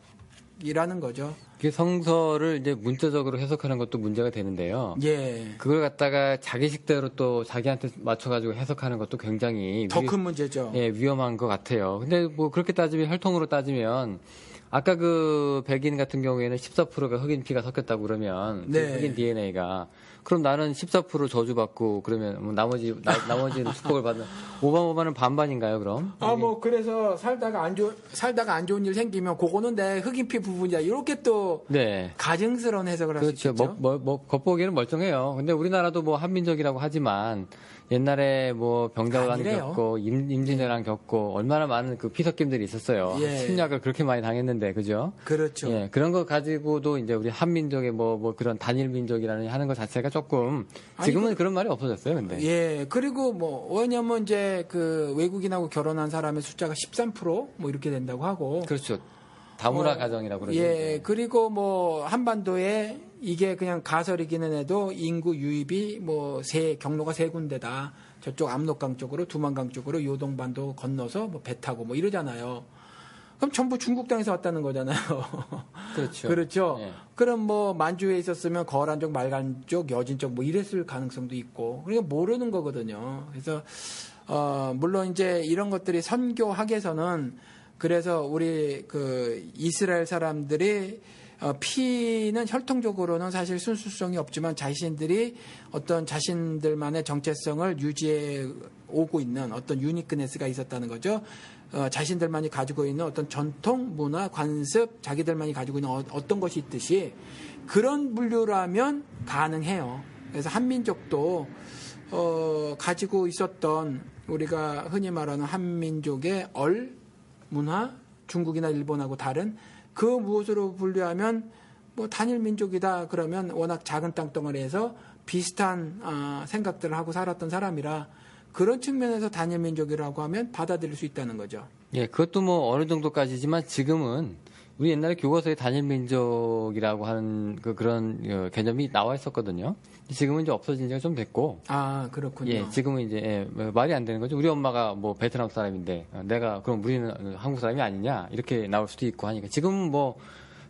생각이라는 거죠. 성서를 이제 문자적으로 해석하는 것도 문제가 되는데요. 예. 그걸 갖다가 자기 식대로 또 자기한테 맞춰가지고 해석하는 것도 굉장히 더 큰 문제죠. 예, 위험한 것 같아요. 근데 뭐 그렇게 따지면 혈통으로 따지면 아까 그 백인 같은 경우에는 14%가 흑인 피가 섞였다고 그러면 네. 흑인 DNA가 그럼 나는 14% 저주받고 그러면 뭐 나머지는 축복을 받는 오바마는 반반인가요 그럼? 그래서 살다가 안 좋은 일 생기면 그거는 내 흑인 피 부분이야 이렇게 또 네. 가증스러운 해석을 할 수 있죠. 그렇죠. 겉보기에는 멀쩡해요. 근데 우리나라도 뭐 한민족이라고 하지만 옛날에 뭐 병자호란 겪고 임진왜란 겪고 얼마나 많은 그 피섞임들이 있었어요. 예. 침략을 그렇게 많이 당했는데 그죠? 그렇죠. 예, 그런 거 가지고도 이제 우리 한민족의 뭐 그런 단일 민족이라는 하는 것 자체가 조금 지금은 그런 말이 없어졌어요. 근데 예, 그리고 뭐 왜냐면 이제 그 외국인하고 결혼한 사람의 숫자가 13% 뭐 이렇게 된다고 하고 그렇죠. 다문화 가정이라고 그러죠. 예, 그리고 뭐 한반도에 이게 그냥 가설이기는 해도 인구 유입이 뭐 경로가 세 군데다. 저쪽 압록강 쪽으로 두만강 쪽으로 요동반도 건너서 뭐 배 타고 뭐 이러잖아요. 그럼 전부 중국 땅에서 왔다는 거잖아요. 그렇죠. 그렇죠. 예. 그럼 뭐 만주에 있었으면 거란 쪽, 말간 쪽, 여진 쪽 뭐 이랬을 가능성도 있고. 그러니까 모르는 거거든요. 그래서 물론 이제 이런 것들이 선교학에서는 그래서 우리 그 이스라엘 사람들이 피는 혈통적으로는 사실 순수성이 없지만 자신들이 어떤 자신들만의 정체성을 유지해 오고 있는 어떤 유니크네스가 있었다는 거죠. 자신들만이 가지고 있는 어떤 전통, 문화, 관습, 자기들만이 가지고 있는 어떤 것이 있듯이 그런 분류라면 가능해요. 그래서 한민족도 가지고 있었던 우리가 흔히 말하는 한민족의 문화, 중국이나 일본하고 다른 그 무엇으로 분류하면 뭐 단일 민족이다 그러면 워낙 작은 땅덩어리에서 비슷한 생각들을 하고 살았던 사람이라 그런 측면에서 단일 민족이라고 하면 받아들일 수 있다는 거죠. 예, 그것도 뭐 어느 정도까지지만 지금은 우리 옛날에 교과서에 단일 민족이라고 하는 그런 개념이 나와 있었거든요. 지금은 이제 없어진 지가 좀 됐고. 아, 그렇군요. 예, 지금은 이제 말이 안 되는 거죠. 우리 엄마가 뭐 베트남 사람인데 내가 그럼 우리는 한국 사람이 아니냐 이렇게 나올 수도 있고 하니까 지금은 뭐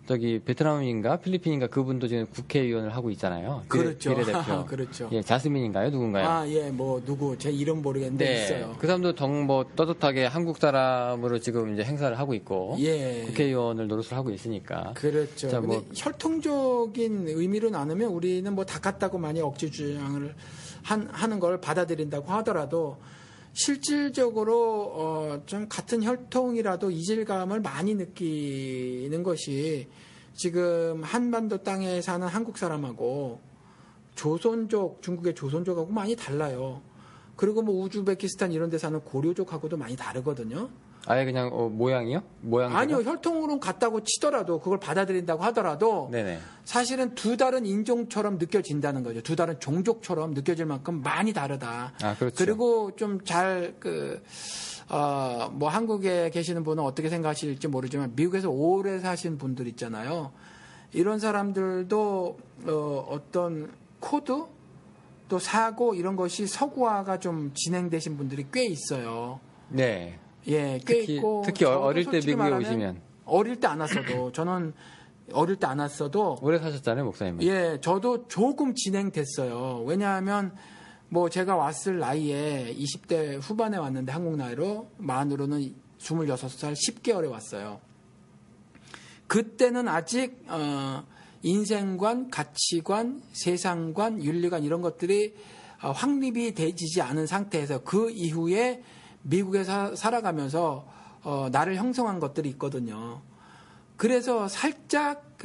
저기 베트남인가 필리핀인가 그분도 지금 국회의원을 하고 있잖아요. 그렇죠. 비례대표. 그렇죠. 예, 자스민인가요? 누군가요? 아, 예, 뭐 누구 제 이름 모르겠는데 네, 있어요. 그 사람도 뭐 떳떳하게 한국 사람으로 지금 이제 행사를 하고 있고, 예, 국회의원을 노릇을 하고 있으니까. 그렇죠. 자, 뭐 혈통적인 의미로 나누면 우리는 뭐 다 같다고 많이 억지 주장을 하는 걸 받아들인다고 하더라도. 실질적으로 좀 같은 혈통이라도 이질감을 많이 느끼는 것이 지금 한반도 땅에 사는 한국 사람하고 조선족, 중국의 조선족하고 많이 달라요. 그리고 뭐 우즈베키스탄 이런 데 사는 고려족하고도 많이 다르거든요. 아예 그냥 모양이요? 모양 아니요. 혈통으로는 같다고 치더라도 그걸 받아들인다고 하더라도 네네. 사실은 두 다른 인종처럼 느껴진다는 거죠. 두 다른 종족처럼 느껴질 만큼 많이 다르다. 아, 그렇죠. 그리고 좀 잘 뭐 한국에 계시는 분은 어떻게 생각하실지 모르지만 미국에서 오래 사신 분들 있잖아요. 이런 사람들도 어떤 코드 또 사고 이런 것이 서구화가 좀 진행되신 분들이 꽤 있어요. 네. 예, 꽤 있고. 특히 어릴 때 미국에 오시면. 어릴 때 안 왔어도, 저는 어릴 때 안 왔어도. 오래 사셨잖아요, 목사님. 예, 저도 조금 진행됐어요. 왜냐하면, 뭐 제가 왔을 나이에 20대 후반에 왔는데 한국 나이로, 만으로는 26살 10개월에 왔어요. 그때는 아직, 인생관, 가치관, 세상관, 윤리관 이런 것들이 확립이 되지 않은 상태에서 그 이후에 미국에 살아가면서 나를 형성한 것들이 있거든요. 그래서 살짝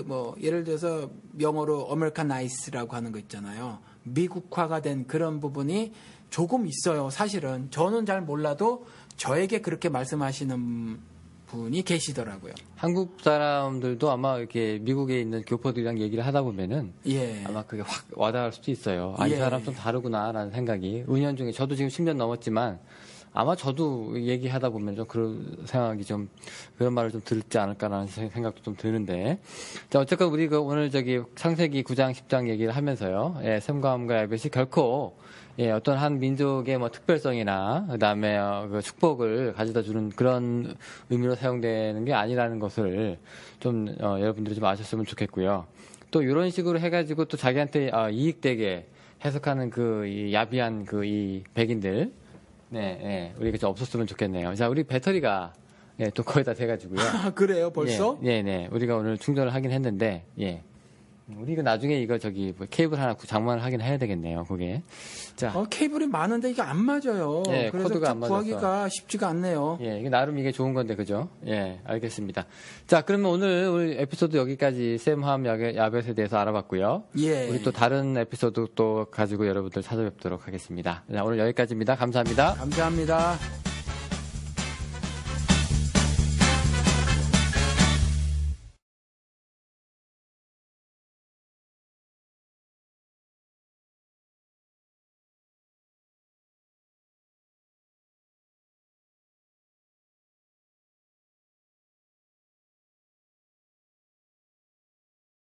뭐 예를 들어서 영어로 아메리카나이즈라고 하는 거 있잖아요. 미국화가 된 그런 부분이 조금 있어요. 사실은 저는 잘 몰라도 저에게 그렇게 말씀하시는 분이 계시더라고요. 한국 사람들도 아마 이렇게 미국에 있는 교포들이랑 얘기를 하다 보면은 예. 아마 그게 확 와닿을 수도 있어요. 아, 이 사람 좀 다르구나라는 생각이 은연중에 저도 지금 10년 넘었지만 아마 저도 얘기하다 보면 좀 그런 생각이 좀, 그런 말을 좀 들지 않을까라는 생각도 좀 드는데. 자, 어쨌건 우리 오늘 창세기 9장, 10장 얘기를 하면서요. 예, 셈과 야벳이 결코, 예, 어떤 한 민족의 뭐 특별성이나, 그 다음에 그 축복을 가져다 주는 그런 의미로 사용되는 게 아니라는 것을 좀, 여러분들이 좀 아셨으면 좋겠고요. 또 이런 식으로 해가지고 또 자기한테 이익되게 해석하는 이 야비한 이 백인들, 네, 우리가 좀 없었으면 좋겠네요. 자, 우리 배터리가, 예, 또 거의 다 돼가지고요. 아, 그래요, 벌써? 예, 네. 우리가 오늘 충전을 하긴 했는데, 예. 우리가 나중에 이거 뭐 케이블 하나 장만을 하긴 해야 되겠네요, 그게. 자. 케이블이 많은데 이게 안 맞아요. 예, 그래서 코드가 안 맞아서 구하기가 쉽지가 않네요. 예, 이게 나름 이게 좋은 건데, 그죠? 예, 알겠습니다. 자, 그러면 오늘 우리 에피소드 여기까지 셈함 야벳에 대해서 알아봤고요. 예. 우리 또 다른 에피소드 또 가지고 여러분들 찾아뵙도록 하겠습니다. 자, 오늘 여기까지입니다. 감사합니다. 감사합니다.